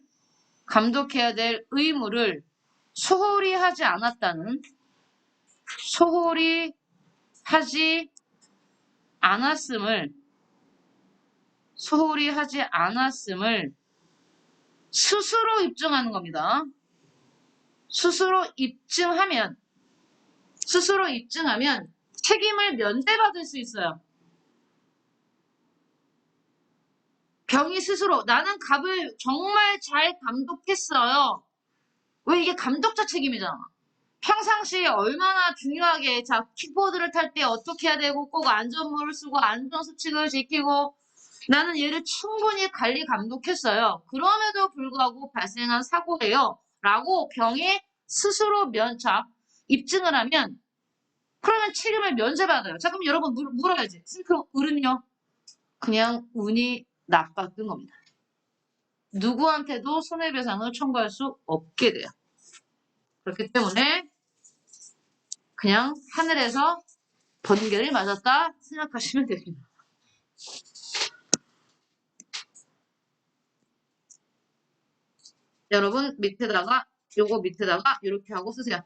소홀히 하지 않았음을 스스로 입증하는 겁니다. 스스로 입증하면 책임을 면제받을 수 있어요. 병이 스스로 나는 갑을 정말 잘 감독했어요. 왜 이게 감독자 책임이잖아. 평상시에 얼마나 중요하게 자 킥보드를 탈 때 어떻게 해야 되고 꼭 안전모를 쓰고 안전수칙을 지키고 나는 얘를 충분히 관리 감독했어요. 그럼에도 불구하고 발생한 사고예요. 라고 병이 스스로 입증을 하면 그러면 책임을 면제받아요. 자 그럼 여러분 물어야지. 그럼 을은요? 그냥 운이 나빴던 겁니다. 누구한테도 손해배상을 청구할 수 없게 돼요. 그렇기 때문에 그냥 하늘에서 번개를 맞았다 생각하시면 됩니다. 여러분 요거 밑에다가 이렇게 하고 쓰세요.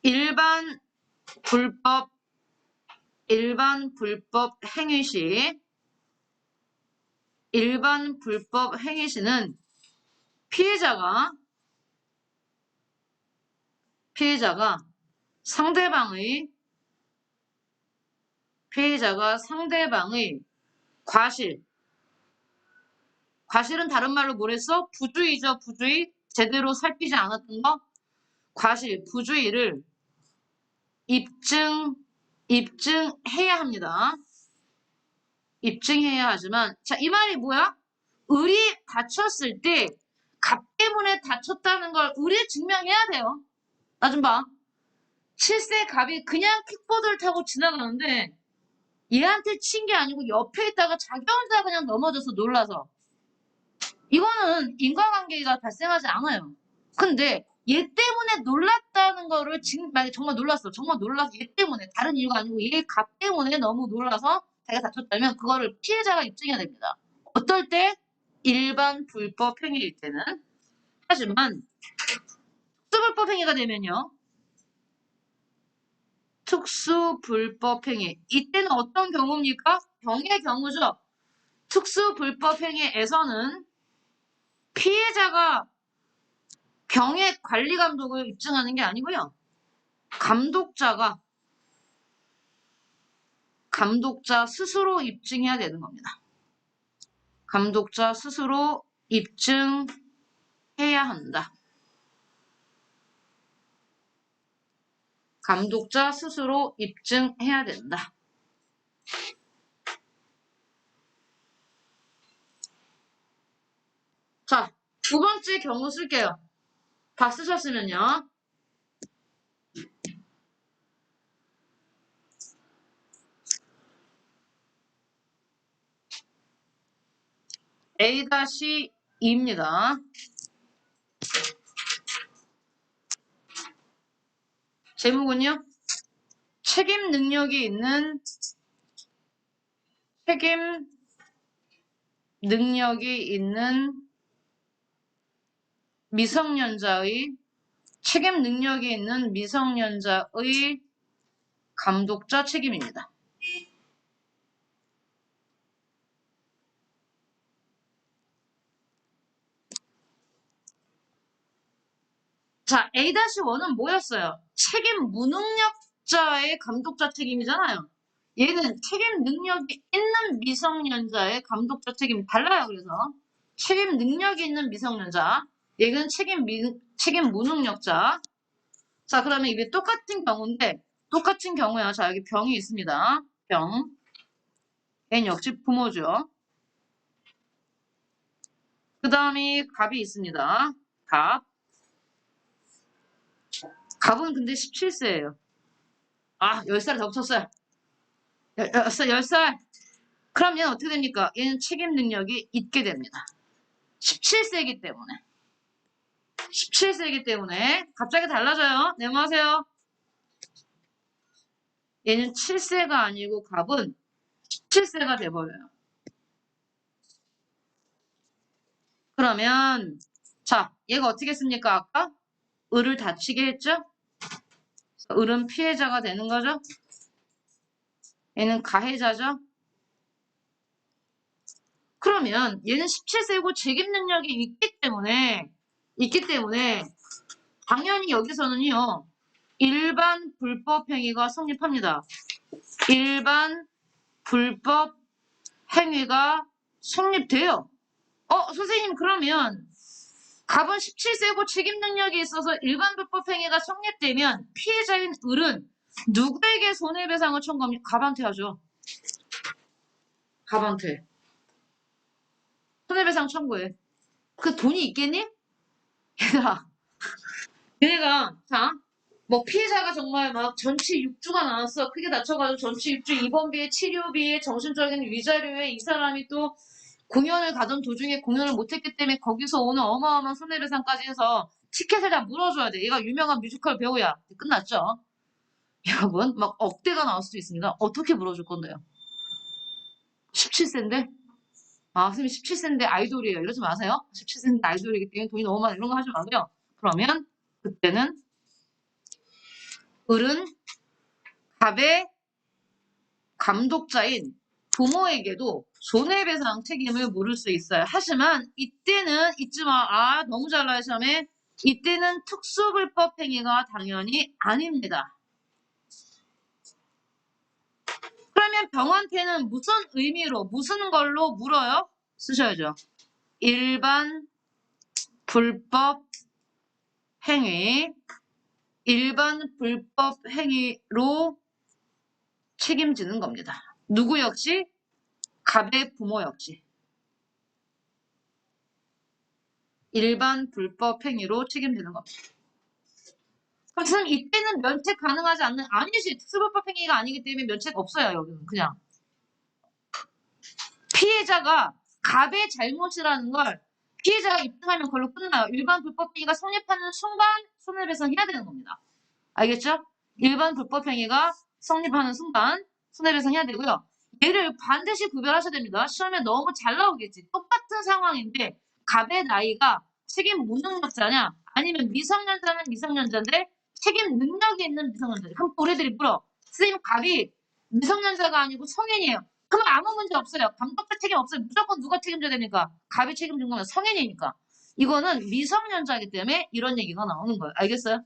일반 불법 일반 불법 행위 시 피해자가 상대방의 과실은 다른 말로 뭐랬어? 부주의죠, 부주의. 제대로 살피지 않았던 거. 부주의를 입증해야 합니다. 입증해야 하지만, 자, 이 말이 뭐야? 을이 다쳤을 때 갑 때문에 다쳤다는 걸 을이 증명해야 돼요. 나 좀 봐. 7세 갑이 그냥 킥보드를 타고 지나가는데 얘한테 친 게 아니고 옆에 있다가 자기 혼자 그냥 넘어져서 놀라서. 이거는 인과관계가 발생하지 않아요. 근데 얘 때문에 놀랐다는 거를 만약에 정말 놀라서 얘 때문에 다른 이유가 아니고 얘 갑 때문에 너무 놀라서 자기가 다쳤다면 그거를 피해자가 입증해야 됩니다. 어떨 때? 일반 불법 행위일 때는. 하지만 특수불법 행위가 되면요. 특수불법 행위. 이때는 어떤 경우입니까? 병의 경우죠. 특수불법 행위에서는 피해자가 병의 관리 감독을 입증하는 게 아니고요. 감독자 스스로 입증해야 되는 겁니다. 감독자 스스로 입증해야 한다. 감독자 스스로 입증해야 된다. 자, 두 번째 경우 쓸게요. 다 쓰셨으면요. A-2입니다. 제목은요. 책임 능력이 있는 미성년자의 감독자 책임입니다. 자, A-1은 뭐였어요? 책임 무능력자의 감독자 책임이잖아요. 얘는 책임 능력이 있는 미성년자의 감독자 책임 달라요. 그래서 책임 능력이 있는 미성년자, 얘는 책임 무능력자. 자, 그러면 이게 똑같은 경우야. 자, 여기 병이 있습니다. 병. 얘는 역시 부모죠. 그 다음에 갑이 있습니다. 갑은 근데 17세예요. 아, 10살 더 붙었어요. 10살. 그럼 얘는 어떻게 됩니까? 얘는 책임 능력이 있게 됩니다. 17세이기 때문에 갑자기 달라져요. 네모하세요. 얘는 7세가 아니고 갑은 17세가 돼버려요. 그러면 자, 얘가 어떻게 했습니까? 아까 을을 다치게 했죠? 을은 피해자가 되는 거죠? 얘는 가해자죠? 그러면 얘는 17세고 책임 능력이 있기 때문에 당연히 여기서는요. 일반 불법 행위가 성립합니다. 일반 불법 행위가 성립돼요. 선생님 그러면 갑은 17세고 책임 능력이 있어서 일반 불법 행위가 성립되면 피해자인 을은 누구에게 손해배상을 청구합니까? 갑한테 하죠. 갑한테. 손해배상 청구해. 그 돈이 있겠니? 얘네가 자, 뭐 피해자가 정말 막 전치 6주가 나왔어. 크게 다쳐가지고 전치 6주 입원비에 치료비에 정신적인 위자료에 이 사람이 또 공연을 가던 도중에 공연을 못했기 때문에 거기서 오는 어마어마한 손해배상까지 해서 티켓을 다 물어줘야 돼. 얘가 유명한 뮤지컬 배우야. 끝났죠? 여러분 막 억대가 나올 수도 있습니다. 어떻게 물어줄 건데요? 17세인데? 아, 선생님 17세인데 아이돌이에요. 이러지 마세요. 17세인데 아이돌이기 때문에 돈이 너무 많아. 이런 거 하지 마세요. 그러면 그때는 을은 갑의 감독자인 부모에게도 손해배상 책임을 물을 수 있어요. 하지만 이때는 잊지 마. 아, 너무 잘 나요, 시험에. 이때는 특수불법 행위가 당연히 아닙니다. 그러면 병원태는 무슨 의미로, 무슨 걸로 물어요? 쓰셔야죠. 일반 불법 행위, 일반 불법 행위로 책임지는 겁니다. 누구 역시? 갑의 부모 역시. 일반 불법 행위로 책임지는 겁니다. 그럼 선생님 이때는 면책 가능하지 않는, 아니지. 특수불법 행위가 아니기 때문에 면책 없어요. 여기는 그냥. 피해자가 갑의 잘못이라는 걸 피해자가 입증하면 그걸로 끝나요. 일반 불법 행위가 성립하는 순간 손해배상해야 되는 겁니다. 알겠죠? 일반 불법 행위가 성립하는 순간 손해배상해야 되고요. 얘를 반드시 구별하셔야 됩니다. 시험에 너무 잘 나오겠지. 똑같은 상황인데 갑의 나이가 책임 무능력자냐 아니면 미성년자는 미성년자인데 책임 능력이 있는 미성년자냐. 그럼 우리 애들이 물어. 선생님 갑이 미성년자가 아니고 성인이에요. 그럼 아무 문제 없어요. 감독자 책임 없어요. 무조건 누가 책임져야 됩니까? 갑이 책임진 거면 성인이니까. 이거는 미성년자이기 때문에 이런 얘기가 나오는 거예요. 알겠어요?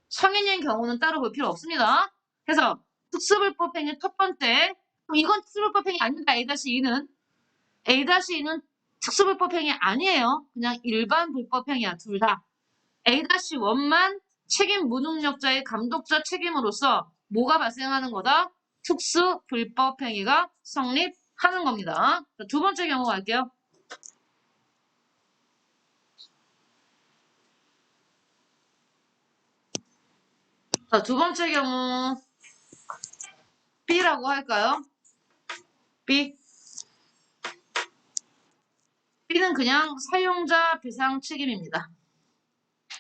성인인 경우는 따로 볼 필요 없습니다. 그래서 특수불법 행위 첫 번째. 그럼 이건 특수불법 행위 아닙니다. A-2는. A-2는 특수불법 행위 아니에요. 그냥 일반 불법 행위야. 둘 다. A-1만 책임 무능력자의 감독자 책임으로서 뭐가 발생하는 거다? 특수 불법 행위가 성립하는 겁니다. 자, 두 번째 경우 갈게요. 자, 두 번째 경우 B라고 할까요? B. B는 그냥 사용자 배상 책임입니다.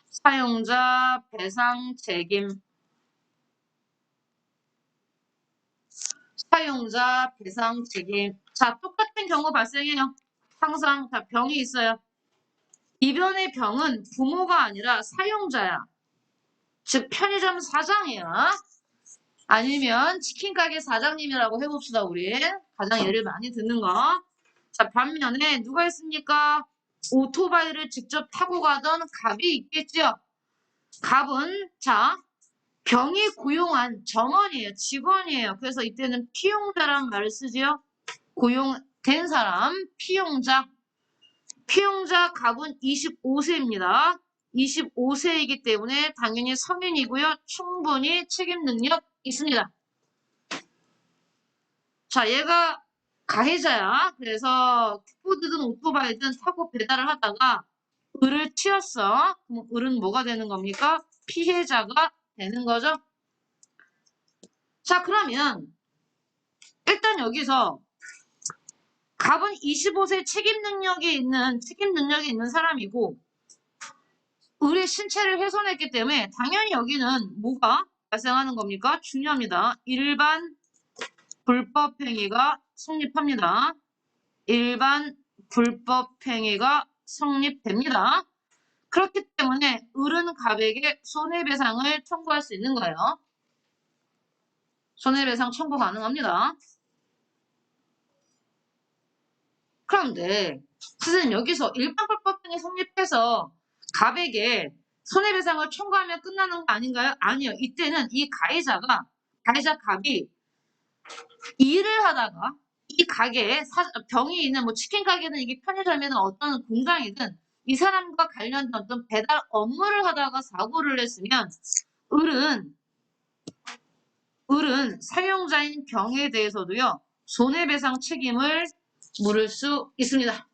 사용자 배상 책임. 사용자 배상 책임. 자, 똑같은 경우 발생해요. 항상 다 병이 있어요. 이변의 병은 부모가 아니라 사용자야. 즉 편의점 사장이야. 아니면 치킨 가게 사장님이라고 해봅시다. 우리 가장 예를 많이 듣는 거. 자, 반면에 누가 있습니까? 오토바이를 직접 타고 가던 갑이 있겠죠. 갑은 자 병이 고용한 점원이에요. 직원이에요. 그래서 이때는 피용자란 말을 쓰지요. 고용된 사람 피용자. 피용자 갑은 25세입니다. 25세이기 때문에 당연히 성인이고요. 충분히 책임 능력 있습니다. 자, 얘가 가해자야. 그래서 킥보드든 오토바이든 타고 배달을 하다가 을을 치였어. 그럼 을은 뭐가 되는 겁니까? 피해자가 되는 거죠. 자, 그러면 일단 여기서 갑은 25세 책임 능력이 있는 사람이고 을의 신체를 훼손했기 때문에 당연히 여기는 뭐가 발생하는 겁니까? 중요합니다. 일반 불법 행위가 성립합니다. 일반 불법 행위가 성립됩니다. 그렇기 때문에 을은 갑에게 손해배상을 청구할 수 있는 거예요. 손해배상 청구 가능합니다. 그런데 선생님 여기서 일반 불법 행위 성립해서 갑에게 손해배상을 청구하면 끝나는 거 아닌가요? 아니요. 이때는 이 가해자 갑이 일을 하다가 이 가게에 병이 있는 뭐 치킨 가게든 이게 편의점이든 어떤 공장이든 이 사람과 관련된 어떤 배달 업무를 하다가 사고를 했으면 을은 사용자인 병에 대해서도요 손해배상 책임을 물을 수 있습니다.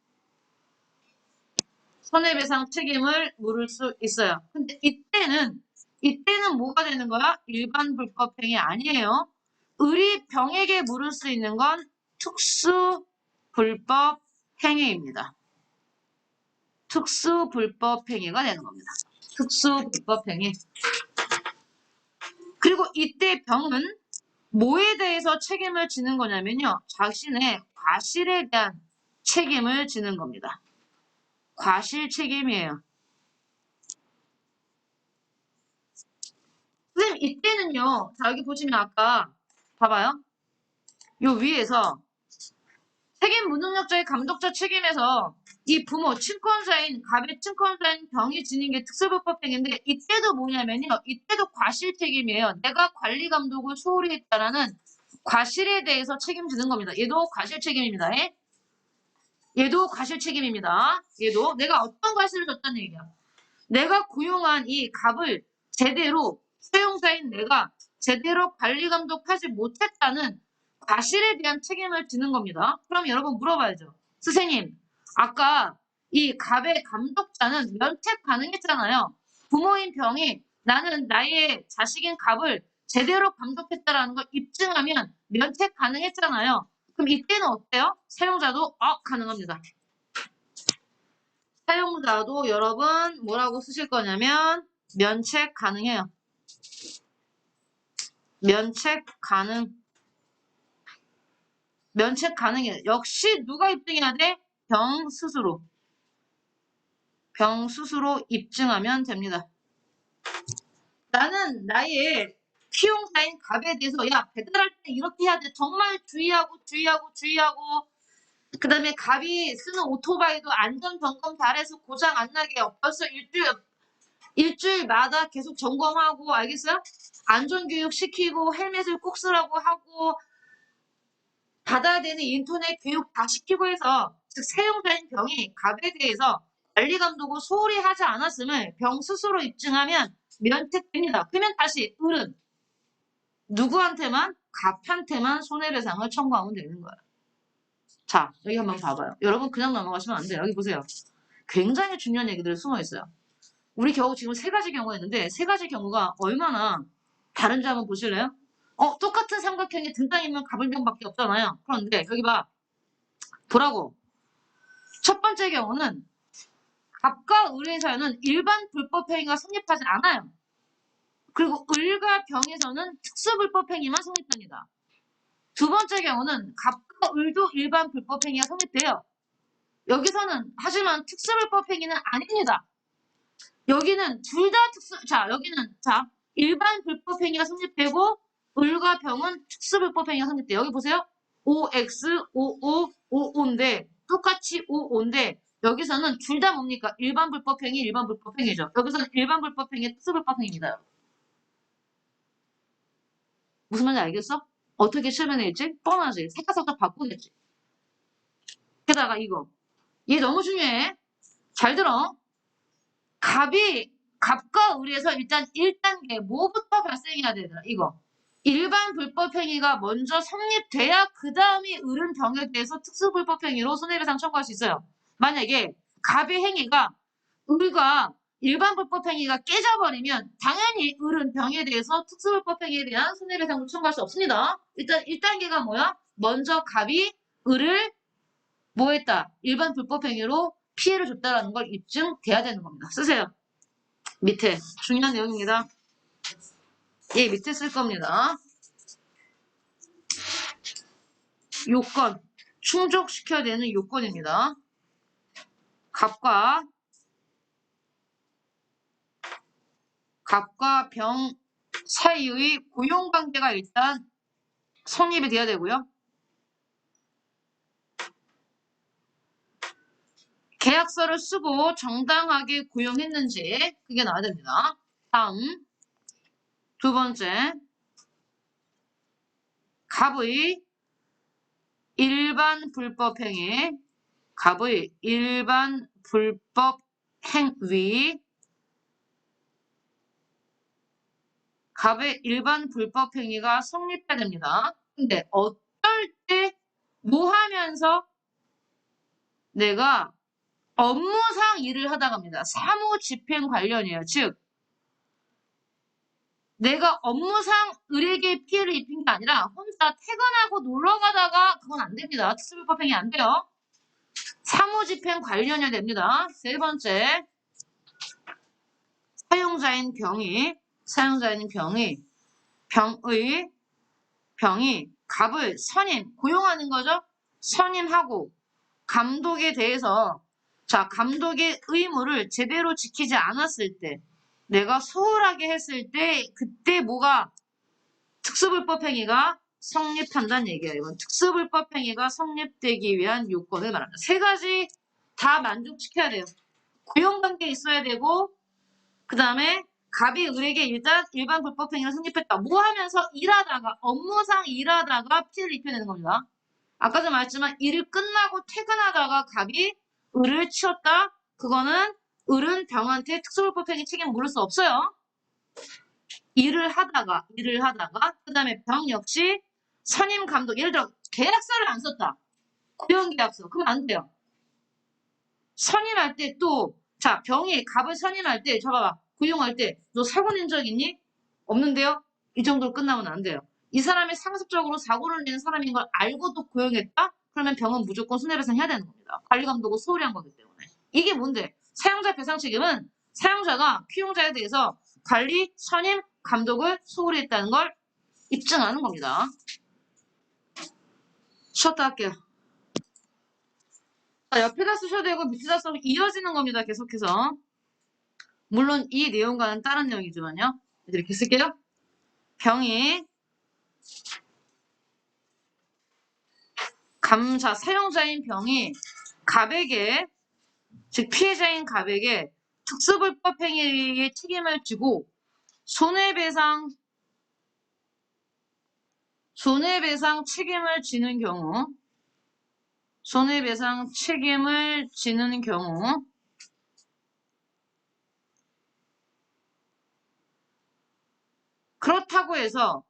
손해배상 책임을 물을 수 있어요. 근데 이때는 뭐가 되는 거야? 일반 불법 행위 아니에요. 을이 병에게 물을 수 있는 건 특수 불법 행위입니다. 특수 불법 행위가 되는 겁니다. 특수 불법 행위. 그리고 이때 병은 뭐에 대해서 책임을 지는 거냐면요. 자신의 과실에 대한 책임을 지는 겁니다. 과실 책임이에요. 선생님 이때는요. 자 여기 보시면 아까 봐봐요. 요 위에서 책임 무능력자의 감독자 책임에서 이 부모 친권자인 갑의 친권자인 병이 지닌 게 특수불법행위인데 이때도 뭐냐면요. 이때도 과실 책임이에요. 내가 관리 감독을 소홀히 했다라는 과실에 대해서 책임지는 겁니다. 얘도 과실 책임입니다. 얘도 과실 책임입니다. 얘도 내가 어떤 과실을 줬다는 얘기야. 내가 고용한 이 갑을 제대로 사용자인 내가 제대로 관리 감독하지 못했다는 과실에 대한 책임을 지는 겁니다. 그럼 여러분 물어봐야죠. 선생님, 아까 이 갑의 감독자는 면책 가능했잖아요. 부모인 병이 나는 나의 자식인 갑을 제대로 감독했다라는 걸 입증하면 면책 가능했잖아요. 그럼 이때는 어때요? 사용자도 가능합니다. 사용자도 여러분 뭐라고 쓰실 거냐면 면책 가능해요. 면책 가능. 면책 가능해요. 역시 누가 입증해야 돼? 병 스스로. 병 스스로 입증하면 됩니다. 나는 나의 피용사인 갑에 대해서 야 배달할 때 이렇게 해야 돼. 정말 주의하고 그 다음에 갑이 쓰는 오토바이도 안전 점검 잘해서 고장 안 나게 벌써 일주일마다 계속 점검하고 알겠어요? 안전교육 시키고 헬멧을 꼭 쓰라고 하고 받아야 되는 인터넷 교육 다 시키고 해서 즉 사용자인 병이 갑에 대해서 관리 감독을 소홀히 하지 않았음을 병 스스로 입증하면 면책됩니다. 그러면 다시 을은 누구한테만? 갑한테만 손해배상을 청구하면 되는 거예요. 자, 여기 한번 봐봐요. 여러분 그냥 넘어가시면 안 돼요. 여기 보세요. 굉장히 중요한 얘기들이 숨어 있어요. 우리 겨우 지금 세 가지 경우가 있는데 세 가지 경우가 얼마나 다른지 한번 보실래요? 똑같은 삼각형에 등장인물 갑을병밖에 없잖아요. 그런데 여기 봐. 보라고. 첫 번째 경우는 갑과 을에서는 일반 불법행위가 성립하지 않아요. 그리고 을과 병에서는 특수불법행위만 성립합니다. 두 번째 경우는 갑과 을도 일반 불법행위가 성립돼요. 여기서는 하지만 특수불법행위는 아닙니다. 여기는 둘 다 여기는 일반 불법행위가 성립되고 을과 병은 특수불법행위가 성립돼요. 여기 보세요. OX, OO, OO인데 똑같이 OO인데 여기서는 둘 다 뭡니까? 일반 불법행위, 일반 불법행위죠. 여기서는 일반 불법행위, 특수불법행위입니다. 무슨 말인지 알겠어? 어떻게 실현할지 뻔하지. 색깔 살짝 바꾸겠지. 게다가 이거. 얘 너무 중요해. 잘 들어. 갑과 을에서 일단 1단계 뭐부터 발생해야 되더라. 이거. 일반 불법행위가 먼저 성립돼야 그 다음에 을은 병에 대해서 특수불법행위로 손해배상 청구할 수 있어요. 만약에 갑의 행위가 을과 일반 불법행위가 깨져버리면 당연히 을은 병에 대해서 특수불법행위에 대한 손해배상을 청구할 수 없습니다. 일단 1단계가 뭐야? 먼저 갑이 을을 뭐 했다? 일반 불법행위로 피해를 줬다라는 걸 입증돼야 되는 겁니다. 쓰세요. 밑에 중요한 내용입니다. 예, 밑에 쓸 겁니다. 요건, 충족시켜야 되는 요건입니다. 갑과 병 사이의 고용관계가 일단 성립이 돼야 되고요. 계약서를 쓰고 정당하게 고용했는지 그게 나와야 됩니다. 다음 두 번째 갑의 일반 불법 행위 갑의 일반 불법 행위 갑의 일반 불법 행위가 성립해야 됩니다. 근데 어떨 때 뭐 하면서 내가 업무상 일을 하다가 합니다. 사무집행 관련이에요. 즉 내가 업무상 을에게 피해를 입힌 게 아니라 혼자 퇴근하고 놀러 가다가 그건 안 됩니다. 특수불법행위 안 돼요. 사무집행 관련이어야 됩니다. 세 번째 사용자인 병이 갑을 고용하는 거죠. 선임하고 감독에 대해서 감독의 의무를 제대로 지키지 않았을 때 내가 소홀하게 했을 때 그때 뭐가 특수불법 행위가 성립한다는 얘기예요. 이건 특수불법 행위가 성립되기 위한 요건을 말합니다. 세 가지 다 만족시켜야 돼요. 고용관계 있어야 되고, 그 다음에 갑이 을에게 일반 불법 행위를 성립했다. 뭐 하면서 일하다가, 업무상 일하다가 피해를 입혀내는 겁니다. 아까도 말했지만 일을 끝나고 퇴근하다가 갑이 을을 치웠다. 그거는 을은 병한테 특수불법 행위 책임 물을 수 없어요. 일을 하다가, 그 다음에 병 역시 선임 감독, 예를 들어 계약서를 안 썼다. 고용계약서. 그럼 안 돼요. 선임할 때 또, 자, 병이 갑을 선임할 때, 봐봐. 고용할 때, 너 사고 낸 적 있니? 없는데요? 이 정도로 끝나면 안 돼요. 이 사람이 상습적으로 사고를 내는 사람인 걸 알고도 고용했다? 그러면 병은 무조건 손해배상 해야 되는 겁니다. 관리감독을 소홀히 한 거기 때문에. 이게 뭔데? 사용자 배상 책임은 사용자가 피용자에 대해서 관리, 선임, 감독을 소홀히 했다는 걸 입증하는 겁니다. 쉬었다 할게요. 자, 옆에다 쓰셔도 되고 밑에다 써도 이어지는 겁니다. 계속해서. 물론 이 내용과는 다른 내용이지만요. 이렇게 쓸게요. 병이 감사, 사용자인 병이 갑에게, 즉 피해자인 갑에게 특수불법 행위의 책임을 지고 손해배상 책임을 지는 경우, 손해배상 책임을 지는 경우, 그렇다고 해서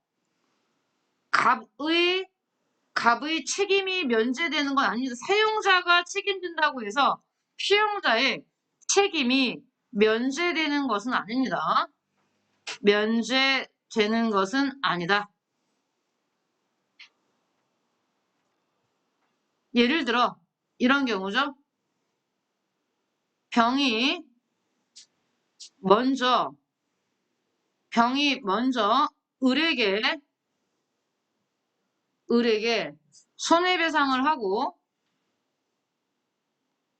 갑의 책임이 면제되는 건 아닙니다. 사용자가 책임진다고 해서 피용자의 책임이 면제되는 것은 아닙니다. 면제되는 것은 아니다. 예를 들어 이런 경우죠. 병이 먼저 을에게 손해배상을 하고,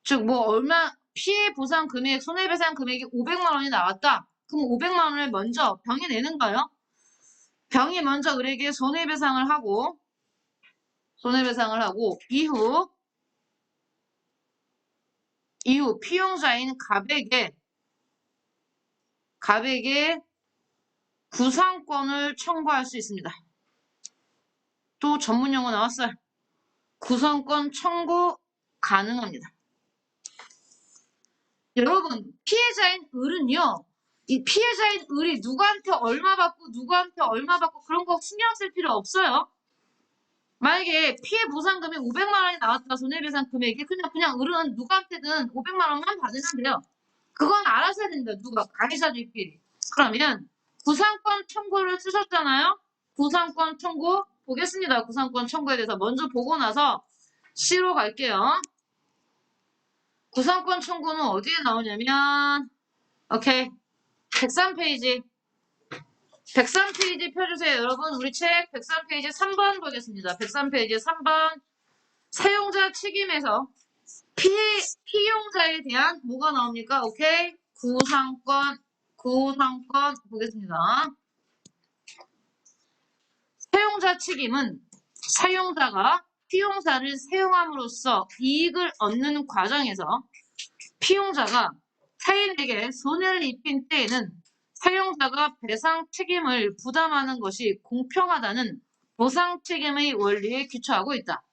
즉 뭐 얼마 피해 보상 금액, 손해배상 금액이 500만 원이 나왔다. 그럼 500만 원을 먼저 병이 내는가요? 병이 먼저 을에게 손해배상을 하고 이후 피용자인 갑에게 구상권을 청구할 수 있습니다. 또 전문 용어 나왔어요. 구상권 청구 가능합니다. 여러분, 피해자인 을은요, 이 피해자인 을이 누구한테 얼마 받고 그런 거 신경 쓸 필요 없어요. 만약에 피해 보상금이 500만 원이 나왔다, 손해배상 금액이. 그냥 을은 누구한테든 500만 원만 받으면 돼요. 그건 알아서 해야 된다, 누가. 가해자들끼리. 그러면 구상권 청구를 쓰셨잖아요? 구상권 청구 보겠습니다. 구상권 청구에 대해서 먼저 보고 나서 C로 갈게요. 구상권 청구는 어디에 나오냐면, 오케이. 103페이지. 103페이지 펴주세요. 여러분, 우리 책 103페이지 3번 보겠습니다. 103페이지 3번. 사용자 책임에서 피용자에 대한 뭐가 나옵니까? 오케이. 구상권 보겠습니다. 사용자 책임은 사용자가 피용자를 사용함으로써 이익을 얻는 과정에서 피용자가 타인에게 손해를 입힌 때에는 사용자가 배상 책임을 부담하는 것이 공평하다는 보상 책임의 원리에 기초하고 있다.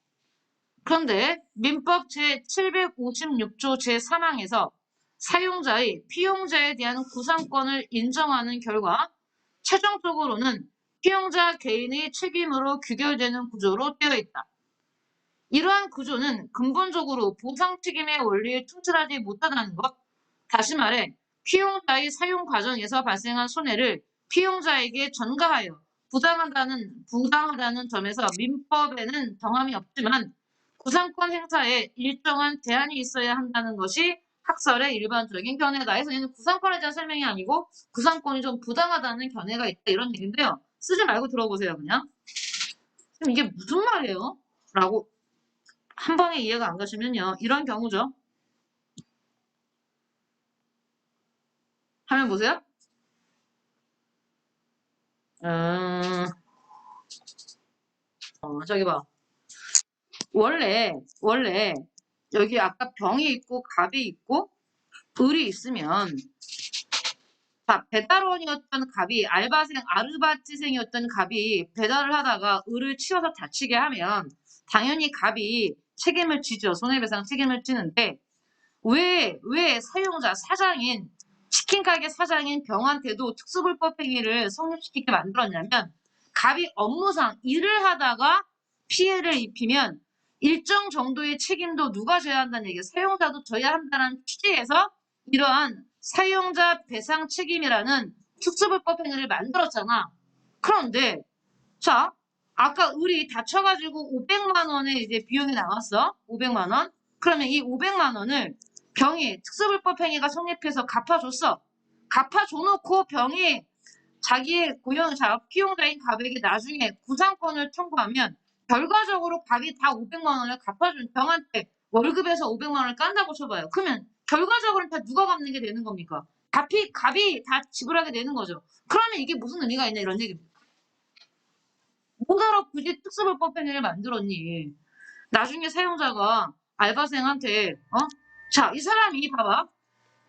그런데 민법 제756조 제3항에서 사용자의 피용자에 대한 구상권을 인정하는 결과 최종적으로는 피용자 개인의 책임으로 규결되는 구조로 되어 있다. 이러한 구조는 근본적으로 보상 책임의 원리에 충실하지 못하다는 것, 다시 말해 피용자의 사용 과정에서 발생한 손해를 피용자에게 전가하여 부당하다는 점에서 민법에는 정함이 없지만 구상권 행사에 일정한 제한이 있어야 한다는 것이 학설의 일반적인 견해다. 해서 얘는 구상권에 대한 설명이 아니고 구상권이 좀 부당하다는 견해가 있다 이런 얘기인데요. 쓰지 말고 들어보세요 그냥. 그럼 이게 무슨 말이에요? 라고 한 번에 이해가 안 가시면요. 이런 경우죠. 화면 보세요. 저기 봐. 원래 여기 아까 병이 있고 갑이 있고 을이 있으면 자, 배달원이었던 갑이 아르바이트생이었던 갑이 배달을 하다가 을을 치워서 다치게 하면 당연히 갑이 책임을 지죠. 손해배상 책임을 지는데 왜 사용자 사장인 치킨 가게 사장인 병한테도 특수불법 행위를 성립시키게 만들었냐면 갑이 업무상 일을 하다가 피해를 입히면 일정 정도의 책임도 누가 져야 한다는 얘기예요. 사용자도 져야 한다는 취지에서 이러한 사용자 배상 책임이라는 특수불법 행위를 만들었잖아. 그런데 자, 아까 을이 다쳐가지고 500만 원의 이제 비용이 나왔어. 500만 원. 그러면 이 500만 원을 병이 특수불법 행위가 성립해서 갚아줬어. 갚아줘놓고 병이 자기의 피용자인 갑에게 나중에 구상권을 청구하면 결과적으로 갑이 다 500만 원을 갚아준 병한테 월급에서 500만 원을 깐다고 쳐봐요. 그러면 결과적으로는 다 누가 갚는 게 되는 겁니까? 갑이 다 지불하게 되는 거죠. 그러면 이게 무슨 의미가 있냐 이런 얘기입니다. 뭐하러 굳이 특수불법 행위를 만들었니? 나중에 사용자가 알바생한테 자, 이 사람이 봐봐.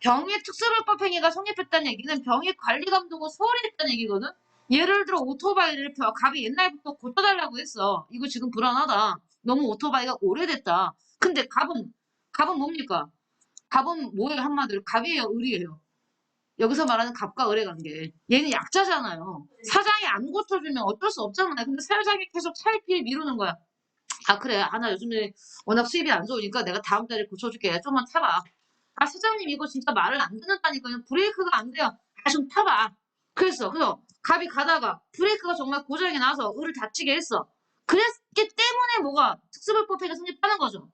병의 특수불법 행위가 성립했다는 얘기는 병의 관리 감독을 소홀히 했다는 얘기거든. 예를 들어 오토바이를 갑이 옛날부터 고쳐달라고 했어. 이거 지금 불안하다. 너무 오토바이가 오래됐다. 근데 갑은 뭡니까? 갑은 뭐예요 한마디로? 갑이에요, 을이에요. 여기서 말하는 갑과 을의 관계. 얘는 약자잖아요. 사장이 안 고쳐주면 어쩔 수 없잖아요. 근데 사장이 계속 차일피일 미루는 거야. 아 그래. 나 요즘에 워낙 수입이 안 좋으니까 내가 다음 달에 고쳐줄게. 좀만 타봐. 아 사장님 이거 진짜 말을 안 듣는다니까요. 브레이크가 안 돼요. 좀 타봐. 그래서 갑이 가다가 브레이크가 정말 고장이 나서 을을 다치게 했어. 그랬기 때문에 뭐가 특수불법행위 성립하는 거죠.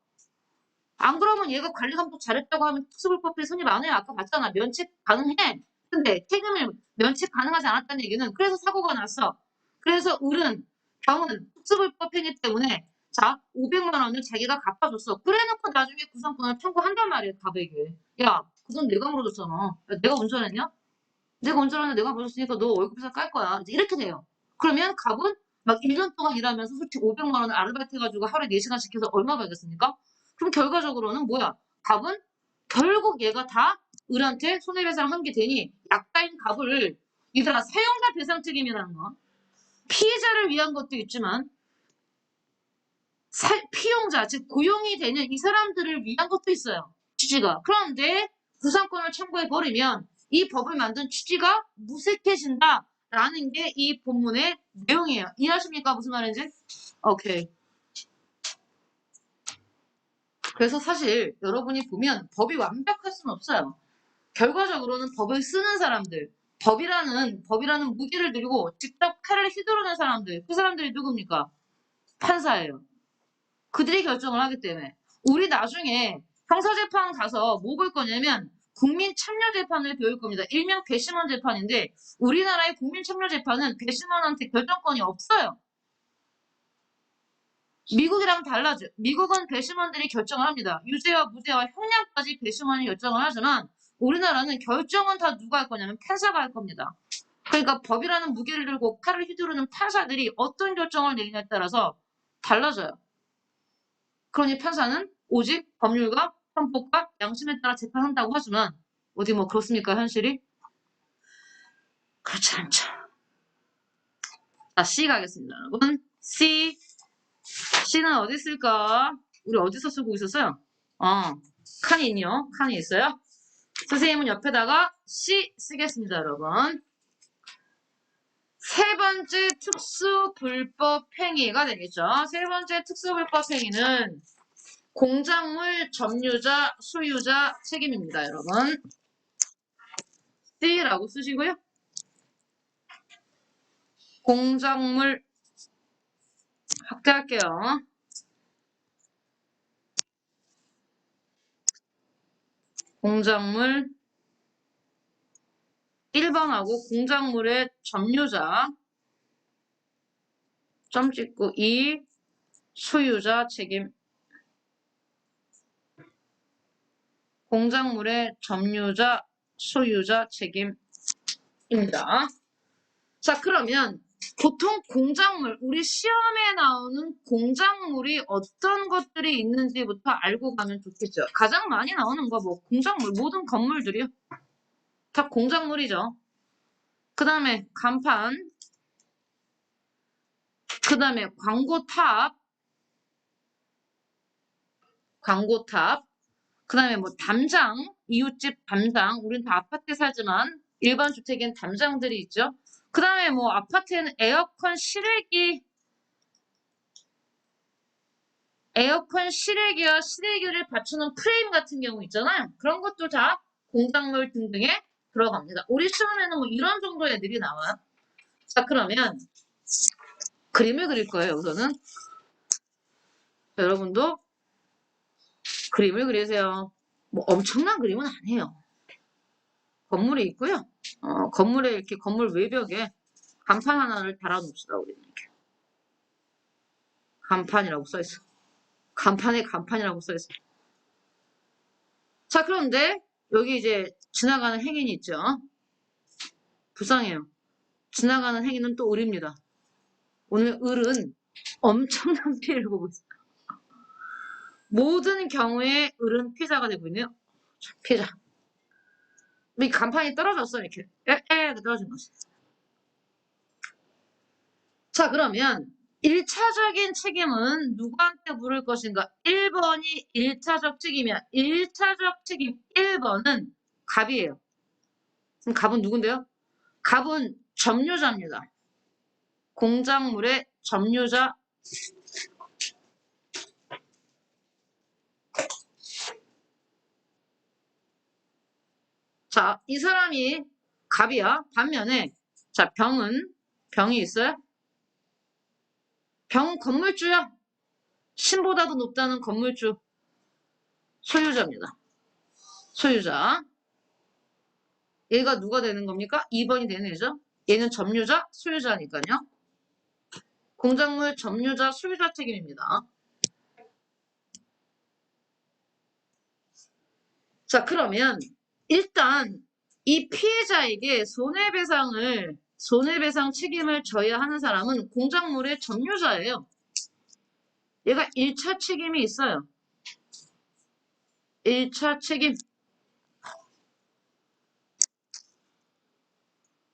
안 그러면 얘가 관리 감독 잘했다고 하면 특수불법행위 성립 안 해요. 아까 봤잖아. 면책 가능해. 근데 책임을 면책 가능하지 않았다는 얘기는 그래서 사고가 났어. 그래서 병은 특수불법행위 때문에 자 500만 원을 자기가 갚아줬어. 그래놓고 나중에 구상권을 청구한단 말이야. 갑에게. 야, 그 돈 내가 물어줬잖아. 야, 내가 운전했냐? 내가 운전하는데 내가 물어줬으니까 너 월급에서 깔 거야. 이제 이렇게 돼요. 그러면 갑은 막 1년 동안 일하면서 솔직히 500만 원을 아르바이트 해가지고 하루에 4시간씩 해서 얼마 받겠습니까? 그럼 결과적으로는 뭐야? 갑은 결국 얘가 다 을한테 손해배상을 한 게 되니 약가인 갑을 얘들아 사용자 배상 책임이라는 거 피해자를 위한 것도 있지만 피용자 즉 고용이 되는 이 사람들을 위한 것도 있어요. 취지가. 그런데 구상권을 청구해버리면 이 법을 만든 취지가 무색해진다라는 게 이 본문의 내용이에요. 이해하십니까? 무슨 말인지? 오케이. 그래서 사실 여러분이 보면 법이 완벽할 수는 없어요. 결과적으로는 법을 쓰는 사람들, 법이라는 무기를 들고 직접 칼을 휘두르는 사람들, 그 사람들이 누굽니까? 판사예요. 그들이 결정을 하기 때문에 우리 나중에 형사재판 가서 뭐 볼 거냐면 국민참여재판을 배울 겁니다. 일명 배심원 재판인데 우리나라의 국민참여재판은 배심원한테 결정권이 없어요. 미국이랑 달라져. 미국은 배심원들이 결정을 합니다. 유죄와 무죄와 형량까지 배심원이 결정을 하지만 우리나라는 결정은 다 누가 할 거냐면 판사가 할 겁니다. 그러니까 법이라는 무게를 들고 칼을 휘두르는 판사들이 어떤 결정을 내리냐에 따라서 달라져요. 그러니 판사는 오직 법률과 헌법과 양심에 따라 재판한다고 하지만 어디 뭐 그렇습니까 현실이? 그렇지 않죠. 자 C 가겠습니다 여러분. C는 어디 있을까? 우리 어디서 쓰고 있었어요? 칸이 있요. 칸이 있어요. 선생님은 옆에다가 C 쓰겠습니다 여러분. 세 번째 특수불법 행위가 되겠죠. 세 번째 특수불법 행위는 공작물 점유자, 소유자 책임입니다, 여러분. C라고 쓰시고요. 공작물 확대할게요. 공작물 1번하고 공작물의 점유자 점 찍고 2 소유자 책임 공작물의 점유자 소유자 책임입니다. 자 그러면 보통 공작물, 우리 시험에 나오는 공작물이 어떤 것들이 있는지부터 알고 가면 좋겠죠. 가장 많이 나오는 거 뭐 공작물, 모든 건물들이요. 다 공작물이죠. 그 다음에 간판, 그 다음에 광고탑, 그 다음에 뭐 담장, 이웃집 담장, 우린 다 아파트에 살지만 일반 주택엔 담장들이 있죠. 그 다음에 뭐 아파트에는 에어컨 실외기와 실외기를 받쳐놓은 프레임 같은 경우 있잖아요. 그런 것도 다 공작물 등등에 들어갑니다. 우리 시험에는 뭐 이런 정도의 애들이 나와요. 자, 그러면 그림을 그릴 거예요, 우선은. 자, 여러분도 그림을 그리세요. 뭐 엄청난 그림은 아니에요. 건물이 있고요. 건물에 이렇게 건물 외벽에 간판 하나를 달아놓읍시다, 우리는 이렇게. 간판이라고 써있어. 간판에 간판이라고 써있어. 자, 그런데 여기 이제 지나가는 행인이 있죠. 불쌍해요. 지나가는 행인은 또 을입니다. 오늘 을은 엄청난 피해를 보고 있어요. 모든 경우에 을은 피해자가 되고 있네요. 자, 피해자. 이 간판이 떨어졌어, 이렇게. 떨어진 거지. 자, 그러면 1차적인 책임은 누구한테 물을 것인가? 1번이 1차적 책임이야. 1차적 책임 1번은 갑이에요. 그럼 갑은 누군데요? 갑은 점유자입니다. 공작물의 점유자. 자, 이 사람이 갑이야. 반면에 자, 병이 있어요? 병은 건물주야. 신보다도 높다는 건물주. 소유자입니다. 소유자. 얘가 누가 되는 겁니까? 2번이 되는 애죠. 얘는 점유자, 소유자니까요. 공작물 점유자, 소유자 책임입니다. 자, 그러면 일단 이 피해자에게 손해배상 책임을 져야 하는 사람은 공작물의 점유자예요. 얘가 1차 책임이 있어요. 1차 책임.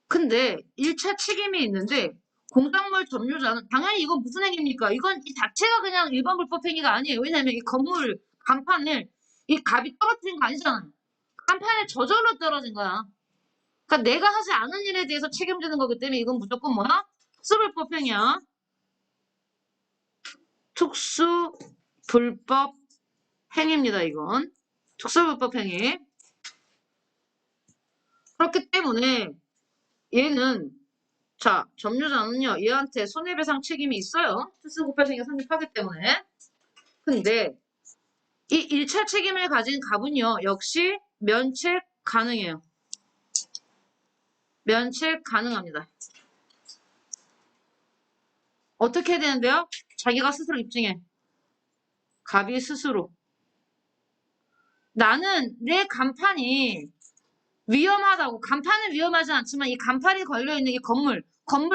근데 1차 책임이 있는데 공작물 점유자는 당연히 이건 무슨 행위입니까? 이건 이 자체가 그냥 일반 불법 행위가 아니에요. 왜냐하면 이 건물 간판을 이 갑이 떨어뜨린 거 아니잖아요. 간판에 저절로 떨어진 거야. 그러니까 내가 하지 않은 일에 대해서 책임지는 거기 때문에 이건 무조건 뭐야? 특수불법 행위야. 특수불법 행위입니다. 이건 특수불법 행위. 그렇기 때문에 얘는 자, 점유자는요, 얘한테 손해배상 책임이 있어요. 특수불법 행위가 성립하기 때문에. 근데 이 1차 책임을 가진 갑은요, 역시 면책 가능해요. 면책 가능합니다. 어떻게 해야 되는데요? 자기가 스스로 입증해. 갑이 스스로. 나는 내 간판이 위험하다고, 간판은 위험하지 않지만 이 간판이 걸려있는 이 건물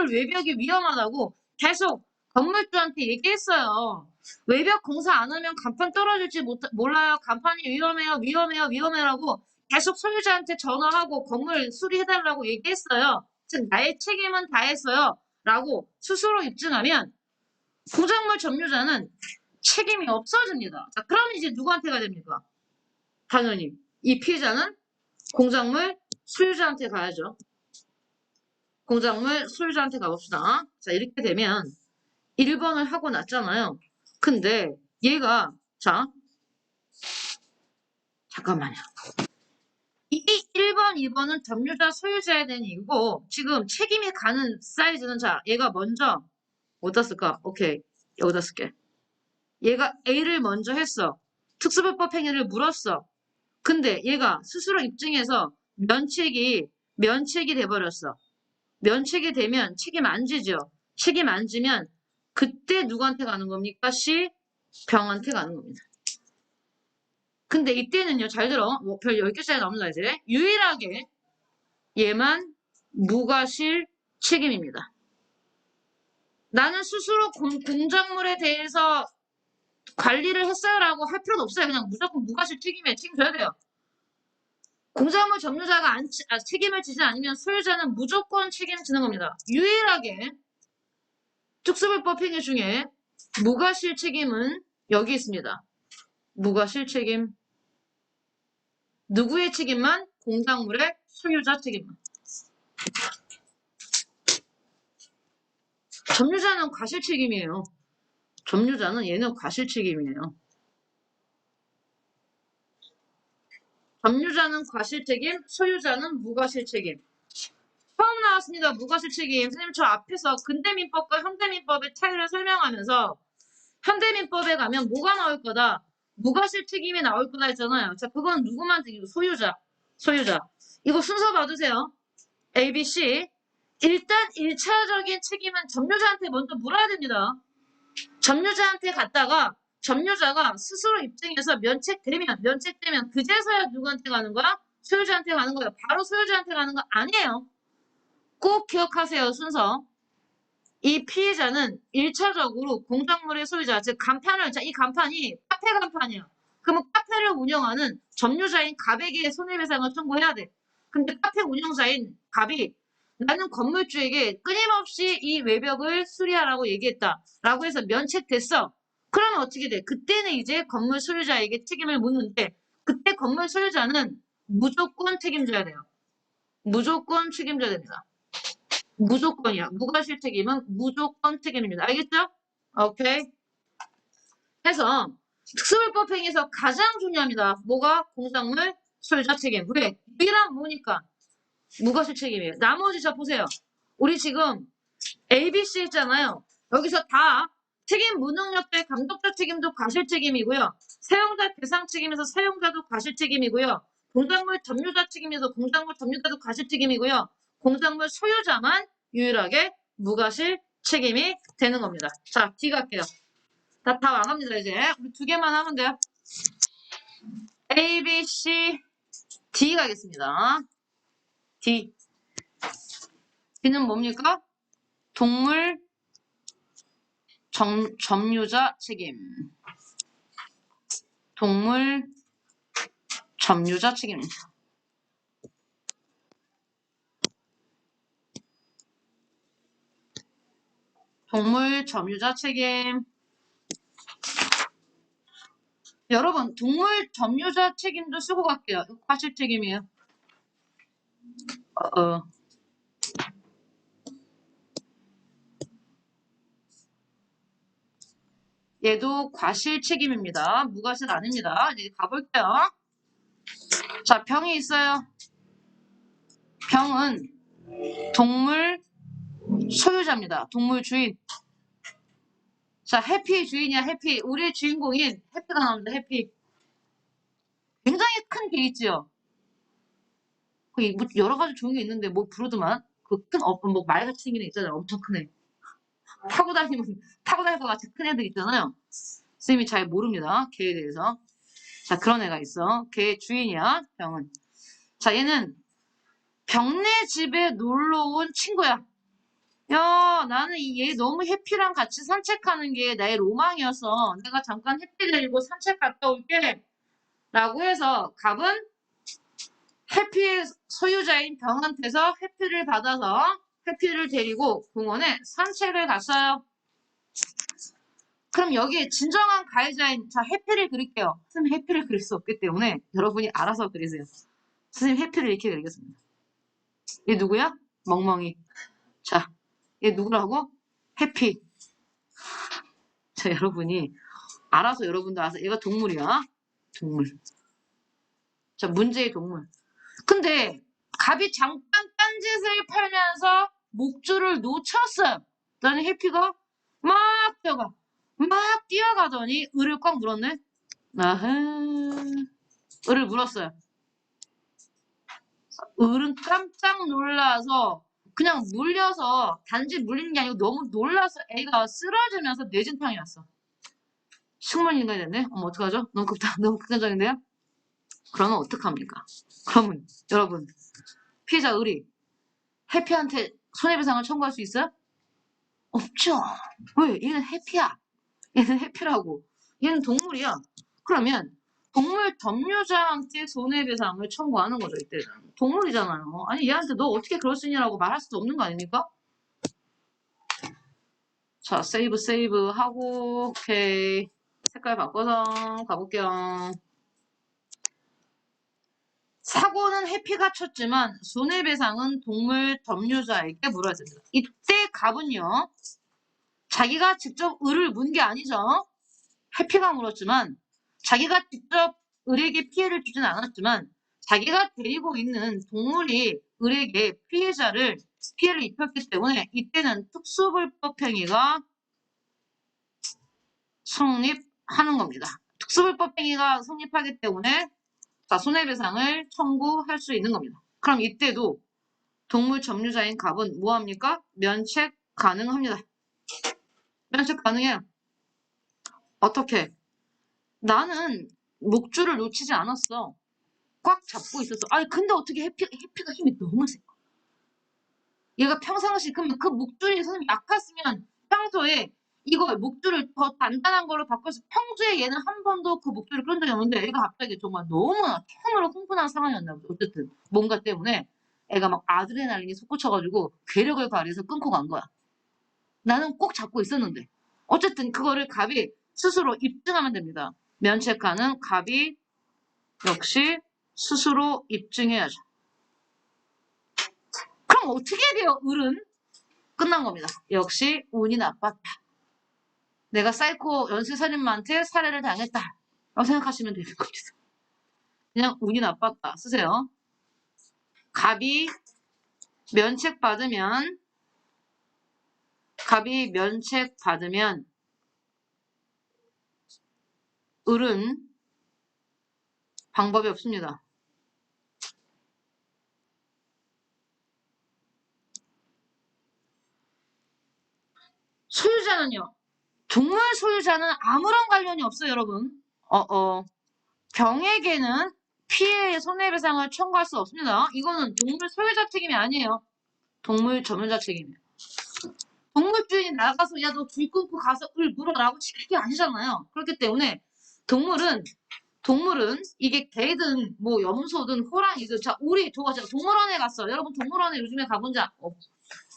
외벽이 위험하다고 계속 건물주한테 얘기했어요. 외벽 공사 안 하면 간판 떨어질지 몰라요. 간판이 위험해라고 계속 소유자한테 전화하고 건물 수리해달라고 얘기했어요. 즉, 나의 책임은 다했어요. 라고 스스로 입증하면 공작물 점유자는 책임이 없어집니다. 자, 그럼 이제 누구한테 가야 됩니까? 당연히 이 피해자는 공작물 소유자한테 가야죠. 공작물 소유자한테 가봅시다. 자, 이렇게 되면 1번을 하고 났잖아요. 근데 얘가 자, 잠깐만요. 이 1번, 2번은 점유자, 소유자에 대한 얘기고 지금 책임이 가는 사이즈는 자, 얘가 먼저 어디다 쓸까? 오케이, 여기다 쓸게. 얘가 A를 먼저 했어. 특수불법 행위를 물었어. 근데 얘가 스스로 입증해서 면책이 돼버렸어. 면책이 되면 책임 안 지죠. 책임 안 지면 그때 누구한테 가는 겁니까? C, 병한테 가는 겁니다. 근데 이때는요, 잘 들어. 뭐 별 10개짜리 나옵니다, 이제. 유일하게 얘만 무과실 책임입니다. 나는 스스로 공작물에 대해서 관리를 했어요라고 할 필요도 없어요. 그냥 무조건 무과실 책임에 책임져야 돼요. 공작물 점유자가 책임을 지지 않으면 소유자는 무조건 책임지는 겁니다. 유일하게 특수불법 행위 중에 무과실 책임은 여기 있습니다. 무과실 책임. 누구의 책임만? 공작물의 소유자 책임만. 점유자는 과실 책임이에요. 점유자는 얘는 과실 책임이에요. 점유자는 과실 책임, 소유자는 무과실 책임. 처음 나왔습니다. 무과실 책임. 선생님 저 앞에서 근대민법과 현대민법의 차이를 설명하면서 현대민법에 가면 뭐가 나올 거다? 무과실 책임이 나올 거다 했잖아요. 자, 그건 누구만 책임? 소유자. 소유자. 이거 순서 봐주세요. A, B, C. 일단 1차적인 책임은 점유자한테 먼저 물어야 됩니다. 점유자한테 갔다가 점유자가 스스로 입증해서 면책되면 그제서야 누구한테 가는 거야? 소유자한테 가는 거예요. 바로 소유자한테 가는 거 아니에요. 꼭 기억하세요. 순서. 이 피해자는 1차적으로 공작물의 소유자, 즉 간판을, 자, 이 간판이 카페 간판이야. 그러면 카페를 운영하는 점유자인 갑에게 손해배상을 청구해야 돼. 근데 카페 운영자인 갑이 나는 건물주에게 끊임없이 이 외벽을 수리하라고 얘기했다. 라고 해서 면책됐어. 그러면 어떻게 돼? 그때는 이제 건물 소유자에게 책임을 묻는데 그때 건물 소유자는 무조건 책임져야 돼요. 무조건 책임져야 됩니다. 무조건이야. 무과실 책임은 무조건 책임입니다. 알겠죠? 오케이. 해서 특수불법 행위에서 가장 중요합니다. 뭐가? 공작물 소유자 책임. 왜? 유일한 뭐니까? 무과실 책임이에요. 나머지 자 보세요. 우리 지금 A, B, C 있잖아요. 여기서 다 책임 무능력자의 감독자 책임도 과실 책임이고요. 사용자 대상 책임에서 사용자도 과실 책임이고요. 공작물 점유자 책임에서 공작물 점유자도 과실 책임이고요. 공작물 소유자만 유일하게 무과실 책임이 되는 겁니다. 자, D 갈게요. 다 와갑니다, 이제. 우리 두 개만 하면 돼요. A, B, C, D 가겠습니다. D. D는 뭡니까? 동물 점유자 책임. 동물 점유자 책임입니다. 동물 점유자 책임. 여러분, 동물 점유자 책임도 쓰고 갈게요. 과실 책임이에요. 얘도 과실 책임입니다. 무과실 아닙니다. 이제 가볼게요. 자, 병이 있어요. 병은 동물 소유자입니다. 동물 주인. 자, 해피의 주인이야, 해피. 우리의 주인공인 해피가 나옵니다, 해피. 굉장히 큰 게 있지요. 뭐 여러 가지 종류가 있는데, 뭐, 부르드만. 그 큰, 뭐, 말같이 생긴 애 있잖아요. 엄청 큰 애. 타고 다닐 것 같이 큰 애들 있잖아요. 선생님이 잘 모릅니다. 걔에 대해서. 자, 그런 애가 있어. 걔 주인이야, 병은. 자, 얘는 병네 집에 놀러 온 친구야. 야, 나는 얘 너무 해피랑 같이 산책하는 게 나의 로망이었어. 내가 잠깐 해피 데리고 산책 갔다 올게. 라고 해서 갑은 해피의 소유자인 병한테서 해피를 받아서 해피를 데리고 공원에 산책을 갔어요. 그럼 여기에 진정한 가해자인 자 해피를 그릴게요. 선생님 해피를 그릴 수 없기 때문에 여러분이 알아서 그리세요. 선생님 해피를 이렇게 그리겠습니다. 얘 누구야? 멍멍이. 자, 얘 누구라고? 해피. 자, 여러분이 알아서 여러분도 알아서 얘가 동물이야. 동물. 자, 문제의 동물. 근데 갑이 잠깐 딴짓을 팔면서 목줄을 놓쳤어요. 그러니 해피가 막 뛰어가더니 을을 꽉 물었네. 아하. 을을 물었어요. 을은 깜짝 놀라서 그냥 물려서 단지 물리는 게 아니고 너무 놀라서 애가 쓰러지면서 뇌진탕이 왔어. 숙면인간이 됐네. 어머 어떡하죠? 너무 극단적인데요? 그러면 어떡합니까? 그러면 여러분 피해자 을이 해피한테 손해배상을 청구할 수 있어요? 없죠. 왜? 얘는 해피야. 얘는 해피라고. 얘는 동물이야. 그러면 동물 점유자한테 손해배상을 청구하는 거죠, 이때는. 동물이잖아요. 아니, 얘한테 너 어떻게 그럴 수 있냐라고 말할 수도 없는 거 아닙니까? 자, 세이브 하고, 오케이. 색깔 바꿔서 가볼게요. 사고는 해피가 쳤지만 손해배상은 동물 점유자에게 물어야 됩니다. 이때 갑은요, 자기가 직접 을을 문 게 아니죠. 해피가 물었지만 자기가 직접 을에게 피해를 주진 않았지만 자기가 데리고 있는 동물이 을에게 피해를 입혔기 때문에 이때는 특수불법 행위가 성립하는 겁니다. 특수불법 행위가 성립하기 때문에 자, 손해배상을 청구할 수 있는 겁니다. 그럼 이때도 동물 점유자인 갑은 뭐합니까? 면책 가능합니다. 면책 가능해요. 어떻게? 나는 목줄을 놓치지 않았어. 꽉 잡고 있었어. 아니 근데 어떻게 해피가 힘이 너무 세. 얘가 평상시 그러면 그 목줄이 선생님 약했으면 평소에 이거 목줄을 더 단단한 걸로 바꿔서 평소에 얘는 한 번도 그 목줄을 끌은 적이 없는데 애가 갑자기 정말 너무나 처음으로 흥분한 상황이었나 보죠. 어쨌든 뭔가 때문에 애가 막 아드레날린이 솟구쳐가지고 괴력을 발휘해서 끊고 간 거야. 나는 꼭 잡고 있었는데 어쨌든 그거를 갑이 스스로 입증하면 됩니다. 면책하는 갑이 역시 스스로 입증해야죠. 그럼 어떻게 돼요? 을은 끝난 겁니다. 역시 운이 나빴다. 내가 사이코 연쇄살인마한테 살해를 당했다. 라고 생각하시면 되는 겁니다. 그냥 운이 나빴다. 쓰세요. 갑이 면책받으면 을은 방법이 없습니다. 소유자는요. 동물 소유자는 아무런 관련이 없어요, 여러분. 경에게는 피해의 손해배상을 청구할 수 없습니다. 이거는 동물 소유자 책임이 아니에요. 동물 점유자 책임이에요. 동물 주인이 나가서 야 너 줄 끊고 가서 을 물어라고 시킬 게 아니잖아요. 그렇기 때문에 동물은 이게 개든 뭐 염소든 호랑이든 자 우리 제가 동물원에 갔어. 여러분 동물원에 요즘에 가본 적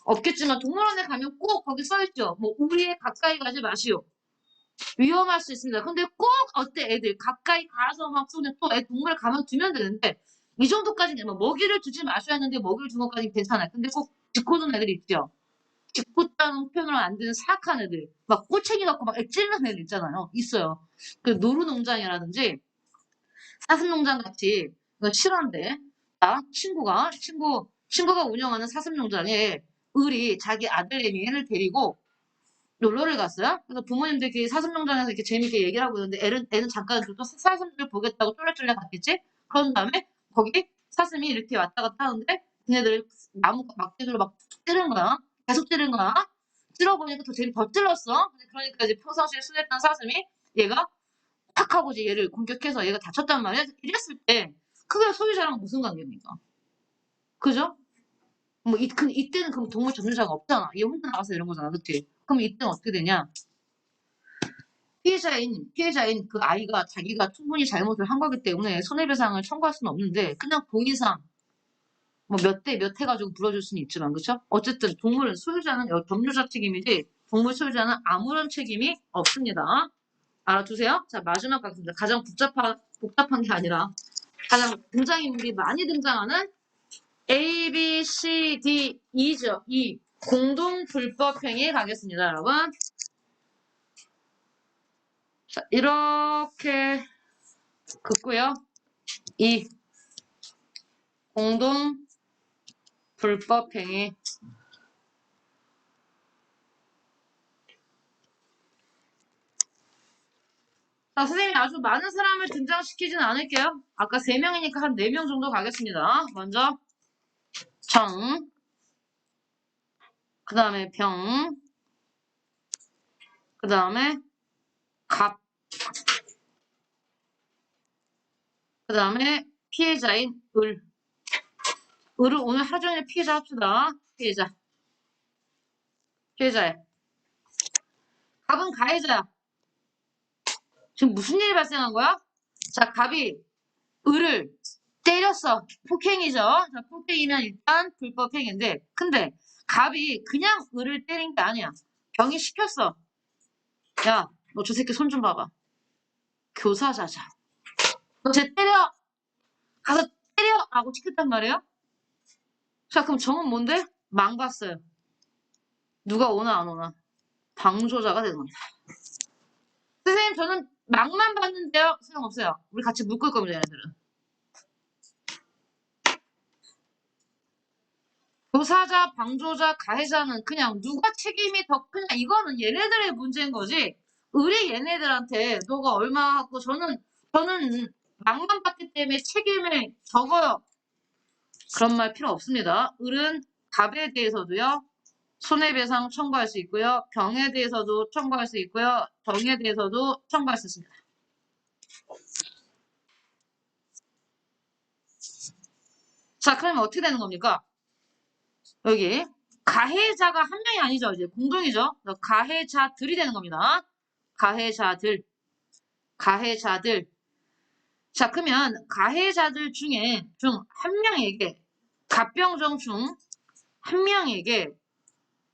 없겠지만 동물원에 가면 꼭 거기 써있죠. 뭐 우리에 가까이 가지 마시오. 위험할 수 있습니다. 근데 꼭 어때 애들 가까이 가서 막 쏘면 또 애 동물 가만 두면 되는데 이 정도까지는 되면 먹이를 주지 마셔야 하는데 먹이를 준 것까지는 괜찮아요. 근데 꼭 짚고든 애들이 있죠. 짚고다는 표현을 안 되는 사악한 애들 막 꼬챙이 갖고 막 찔르는 애들 있잖아요. 있어요. 그 노루농장이라든지 사슴농장 같이 이거 실화인데 친구가 운영하는 사슴농장에 을이 자기 아들내미 애를 데리고 놀러를 갔어요. 그래서 부모님들끼리 사슴농장에서 이렇게 재밌게 얘기를 하고 있는데 애는 잠깐 또 사슴들 보겠다고 쫄래쫄래 갔겠지? 그런 다음에 거기 사슴이 이렇게 왔다 갔다 하는데 걔네들 나무 막대기로 막 찌른 거야. 계속 찌른 거야. 찔러보니까 더 찔렀어. 그러니까 이제 평상시에 순했던 사슴이 얘가 탁 하고 이제 얘를 공격해서 얘가 다쳤단 말이야. 이랬을 때 그게 소유자랑 무슨 관계입니까? 그죠? 뭐 이때는 그럼 동물 점유자가 없잖아. 얘 혼자 나가서 이런 거잖아. 그치? 그럼 이때는 어떻게 되냐? 피해자인 그 아이가 자기가 충분히 잘못을 한 거기 때문에 손해배상을 청구할 수는 없는데 그냥 동의상 뭐 몇 대 몇 해가지고 불러줄 수는 있지만 그쵸? 어쨌든 동물은 소유자는 점유자 책임이지 동물 소유자는 아무런 책임이 없습니다. 알아두세요. 자 마지막 가겠습니다. 가장 복잡한 게 아니라 가장 등장인물이 많이 등장하는 A, B, C, D, E죠. E. 공동 불법행위 가겠습니다, 여러분. 자, 이렇게 긋고요. E. 공동 불법행위. 자, 선생님이 아주 많은 사람을 등장시키진 않을게요. 아까 3명이니까 한 4명 정도 가겠습니다. 먼저 정, 그 다음에 병, 그 다음에 갑, 그 다음에 피해자인 을. 을을 오늘 하루 종일 피해자 합시다. 피해자에. 갑은 가해자야. 지금 무슨 일이 발생한 거야? 자, 갑이 을을 때렸어. 폭행이죠. 자, 폭행이면 일단 불법행위인데, 근데 갑이 그냥 을을 때린 게 아니야. 경이 시켰어. 야, 너 저 새끼 손 좀 봐봐. 교사자자. 너 쟤 때려! 가서 때려! 라고 시켰단 말이에요. 자, 그럼 정은 뭔데? 망갔어요. 누가 오나 안 오나. 방조자가 되는 겁니다. 선생님, 저는 망만 봤는데요. 소용없어요. 우리 같이 묶을 겁니다, 얘네들은. 교사자, 방조자, 가해자는 그냥 누가 책임이 더 크냐. 이거는 얘네들의 문제인 거지. 우리 얘네들한테 너가 얼마 하고 저는 망만 봤기 때문에 책임을 적어요. 그런 말 필요 없습니다. 을은 갑에 대해서도요. 손해배상 청구할 수 있고요. 병에 대해서도 청구할 수 있고요. 정에 대해서도 청구할 수 있습니다. 자, 그러면 어떻게 되는 겁니까? 여기 가해자가 한 명이 아니죠. 이제 공동이죠. 가해자들이 되는 겁니다. 가해자들. 자, 그러면 가해자들 중에 한 명에게 갑병정 중 한 명에게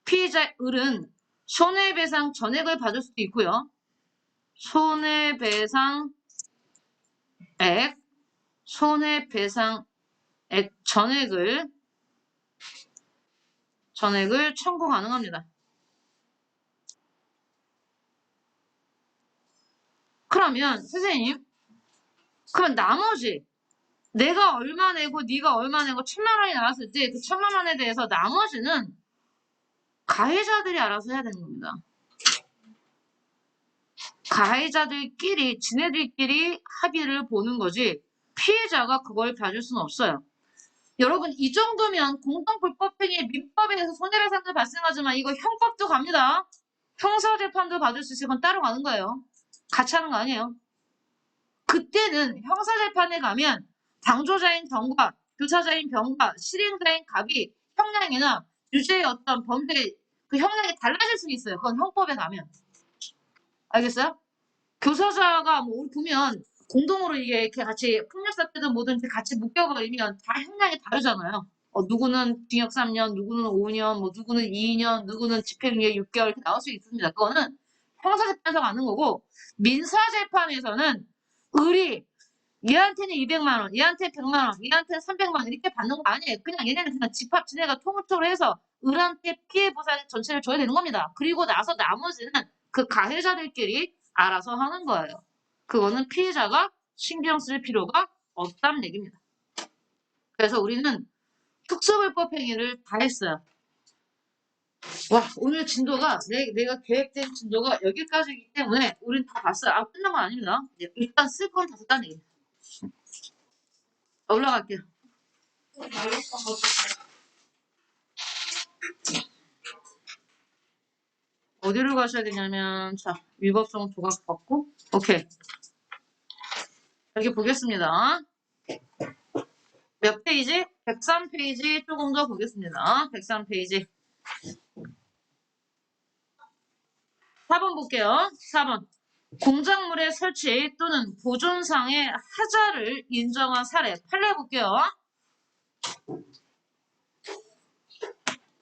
피해자 을은 손해배상 전액을 받을 수도 있고요. 손해배상액 전액을 청구 가능합니다. 그러면 선생님, 그러면 나머지 내가 얼마 내고 네가 얼마 내고 1,000,000원이 나왔을 때 그 1,000,000원에 대해서 나머지는 가해자들이 알아서 해야 되는 겁니다. 가해자들끼리 지네들끼리 합의를 보는 거지 피해자가 그걸 봐줄 수는 없어요. 여러분 이 정도면 공동불법행위 민법에서 손해배상도 발생하지만 이거 형법도 갑니다. 형사재판도 받을 수 있으면 그건 따로 가는 거예요. 같이 하는 거 아니에요. 그때는 형사재판에 가면 방조자인 경과, 교사자인 병과, 실행자인 갑이 형량이나 유죄의 어떤 범죄 그 형량이 달라질 수 있어요. 그건 형법에 가면. 알겠어요? 교사자가 뭐 보면 공동으로 이렇게 같이 폭력사태든 뭐든지 같이 묶여버리면 다 형량이 다르잖아요. 누구는 징역 3년, 누구는 5년, 뭐 누구는 2년, 누구는 집행유예 6개월 이렇게 나올 수 있습니다. 그거는 형사재판에서 가는 거고 민사재판에서는 을이 얘한테는 200만 원, 얘한테 100만 원, 얘한테는 300만 원 이렇게 받는 거 아니에요. 그냥 얘네는 그냥 집합 지네가 통으로 해서 을한테 피해 보상 전체를 줘야 되는 겁니다. 그리고 나서 나머지는 그 가해자들끼리 알아서 하는 거예요. 그거는 피해자가 신경 쓸 필요가 없다는 얘기입니다. 그래서 우리는 특수불법 행위를 다 했어요. 와, 오늘 진도가 내가 계획된 진도가 여기까지이기 때문에 우린 다 봤어요. 아, 끝난 건 아닙니다. 일단 쓸 건 다 썼다는 얘기입니다. 올라갈게요. 어디로 가셔야 되냐면 자, 위법성 조각 받고 오케이. 여기 보겠습니다. 몇 페이지? 103페이지 조금 더 보겠습니다. 103페이지. 4번 볼게요. 4번. 공작물의 설치 또는 보존상의 하자를 인정한 사례. 판례 볼게요.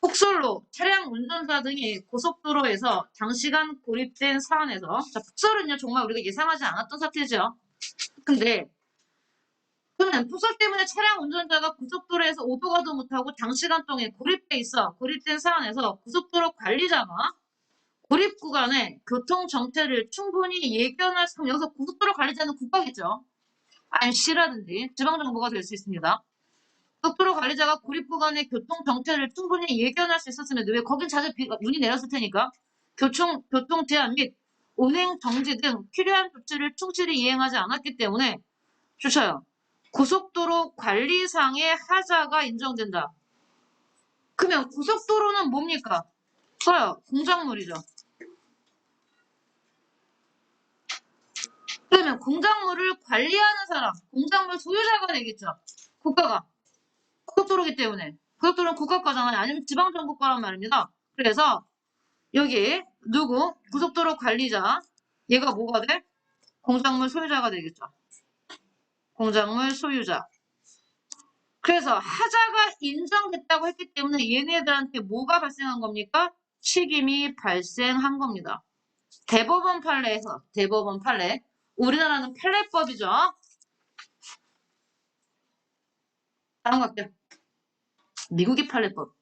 폭설로 차량 운전자 등이 고속도로에서 장시간 고립된 사안에서 자, 폭설은요 정말 우리가 예상하지 않았던 사태죠. 근데 그러면 폭설 때문에 차량 운전자가 고속도로에서 오도 가도 못하고 장시간 동안 고립된 사안에서 고속도로 관리자가 고립 구간에 교통 정체를 충분히 예견할 수 있으면 여기서 고속도로 관리자는 국가겠죠. 아니면 시라든지 지방정부가 될 수 있습니다. 고속도로 관리자가 고립 구간의 교통 정체를 충분히 예견할 수 있었으면 왜 거긴 자주 눈이 내렸을 테니까 교통 제한 및 운행 정지 등 필요한 조치를 충실히 이행하지 않았기 때문에 주셔요. 고속도로 관리상의 하자가 인정된다. 그러면 고속도로는 뭡니까? 써요. 공작물이죠. 그러면 공작물을 관리하는 사람, 공작물 소유자가 되겠죠. 국가가. 고속도로기 때문에. 고속도로는 국가과잖아요. 아니면 지방정부과란 말입니다. 그래서 여기 누구? 고속도로 관리자. 얘가 뭐가 돼? 공작물 소유자가 되겠죠. 공작물 소유자. 그래서 하자가 인정됐다고 했기 때문에 얘네들한테 뭐가 발생한 겁니까? 책임이 발생한 겁니다. 대법원 판례에서 대법원 판례. 우리나라는 판례법이죠. 다음 갈게요. 미국의 판례법.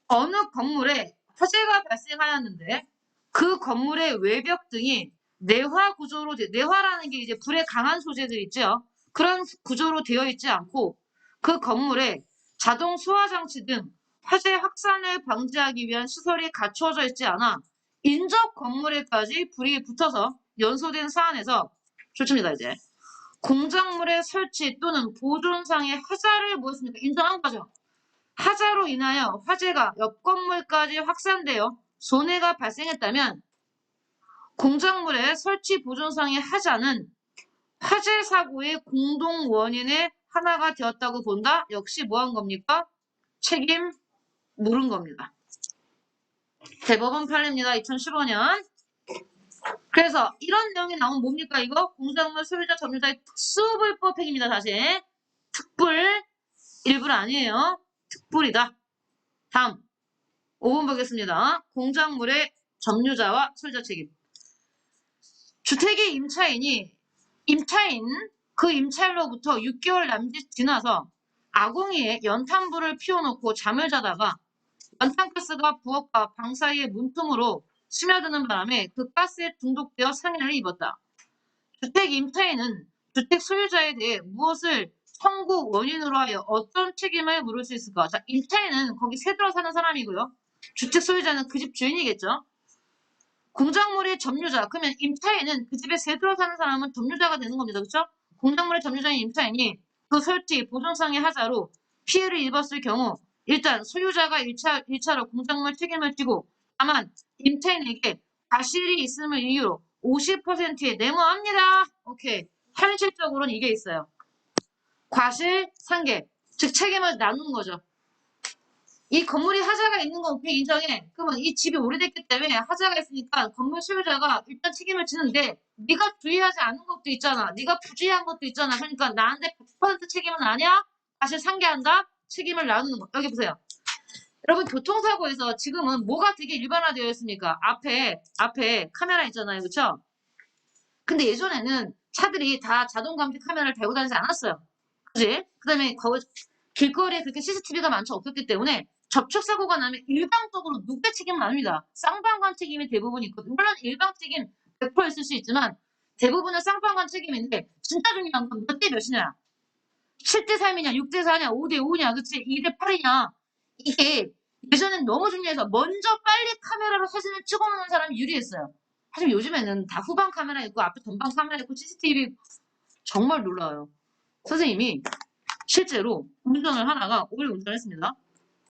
어느 건물에 화재가 발생하였는데 그 건물의 외벽 등이 내화 구조로 내화라는 게 이제 불에 강한 소재들 있죠. 그런 구조로 되어 있지 않고 그 건물에 자동 수화 장치 등 화재 확산을 방지하기 위한 시설이 갖추어져 있지 않아 인접 건물에까지 불이 붙어서 연소된 사안에서 좋습니다. 이제 공작물의 설치 또는 보존상의 하자를 무엇입니까? 인정한 거죠. 하자로 인하여 화재가 옆 건물까지 확산되어 손해가 발생했다면 공작물의 설치 보존상의 하자는 화재 사고의 공동 원인의 하나가 되었다고 본다. 역시 뭐 한 겁니까? 책임 물은 겁니다. 대법원 판례입니다. 2015년. 그래서 이런 내용이 나오면 뭡니까 이거? 공작물 소유자 점유자의 특수불법 행위입니다. 다시. 특불 일부는 아니에요. 특불이다. 다음 5번 보겠습니다. 공작물의 점유자와 소유자 책임. 주택의 임차인 그 임차인로부터 6개월 남짓 지나서 아궁이에 연탄불을 피워놓고 잠을 자다가 연탄가스가 부엌과 방 사이의 문틈으로 스며드는 바람에 그 가스에 중독되어 상해를 입었다. 주택 임차인은 주택 소유자에 대해 무엇을 청구 원인으로 하여 어떤 책임을 물을 수 있을까? 자, 임차인은 거기 새들어 사는 사람이고요. 주택 소유자는 그 집 주인이겠죠. 공작물의 점유자, 그러면 임차인은 그 집에 새들어 사는 사람은 점유자가 되는 겁니다. 그렇죠? 공작물의 점유자인 임차인이 그 설치, 보존상의 하자로 피해를 입었을 경우 일단 소유자가 1차로 공작물 책임을 지고 다만 임차인에게 과실이 있음을 이유로 50%의 내모합니다. 오케이. 현실적으로는 이게 있어요. 과실 상계, 즉 책임을 나누는 거죠. 이 건물이 하자가 있는 건 오케이 인정해. 그러면 이 집이 오래됐기 때문에 하자가 있으니까 건물 소유자가 일단 책임을 지는데 네가 주의하지 않은 것도 있잖아. 네가 부주의한 것도 있잖아. 그러니까 나한테 100% 책임은 아니야? 과실 상계한다? 책임을 나누는 거. 여기 보세요. 여러분 교통사고에서 지금은 뭐가 되게 일반화되어 있습니까? 앞에 카메라 있잖아요. 그렇죠? 근데 예전에는 차들이 다 자동 감지 카메라를 달고 다니지 않았어요. 그지? 그다음에 길거리에 그렇게 CCTV가 많지 없었기 때문에 접촉사고가 나면 일방적으로 누구의 책임은 아닙니다. 쌍방관 책임이 대부분 있거든요. 물론 일방 책임 100% 있을 수 있지만 대부분은 쌍방관 책임인데 진짜 중요한 건 몇 대 몇이냐. 7대 3이냐, 6대 4냐, 5대 5냐, 그치? 2대 8이냐. 이게 예전엔 너무 중요해서 먼저 빨리 카메라로 사진을 찍어놓는 사람이 유리했어요. 하지만 요즘에는 다 후방 카메라 있고 앞에 전방 카메라 있고 CCTV 정말 놀라워요. 선생님이 실제로 운전을 하다가 오래 운전했습니다.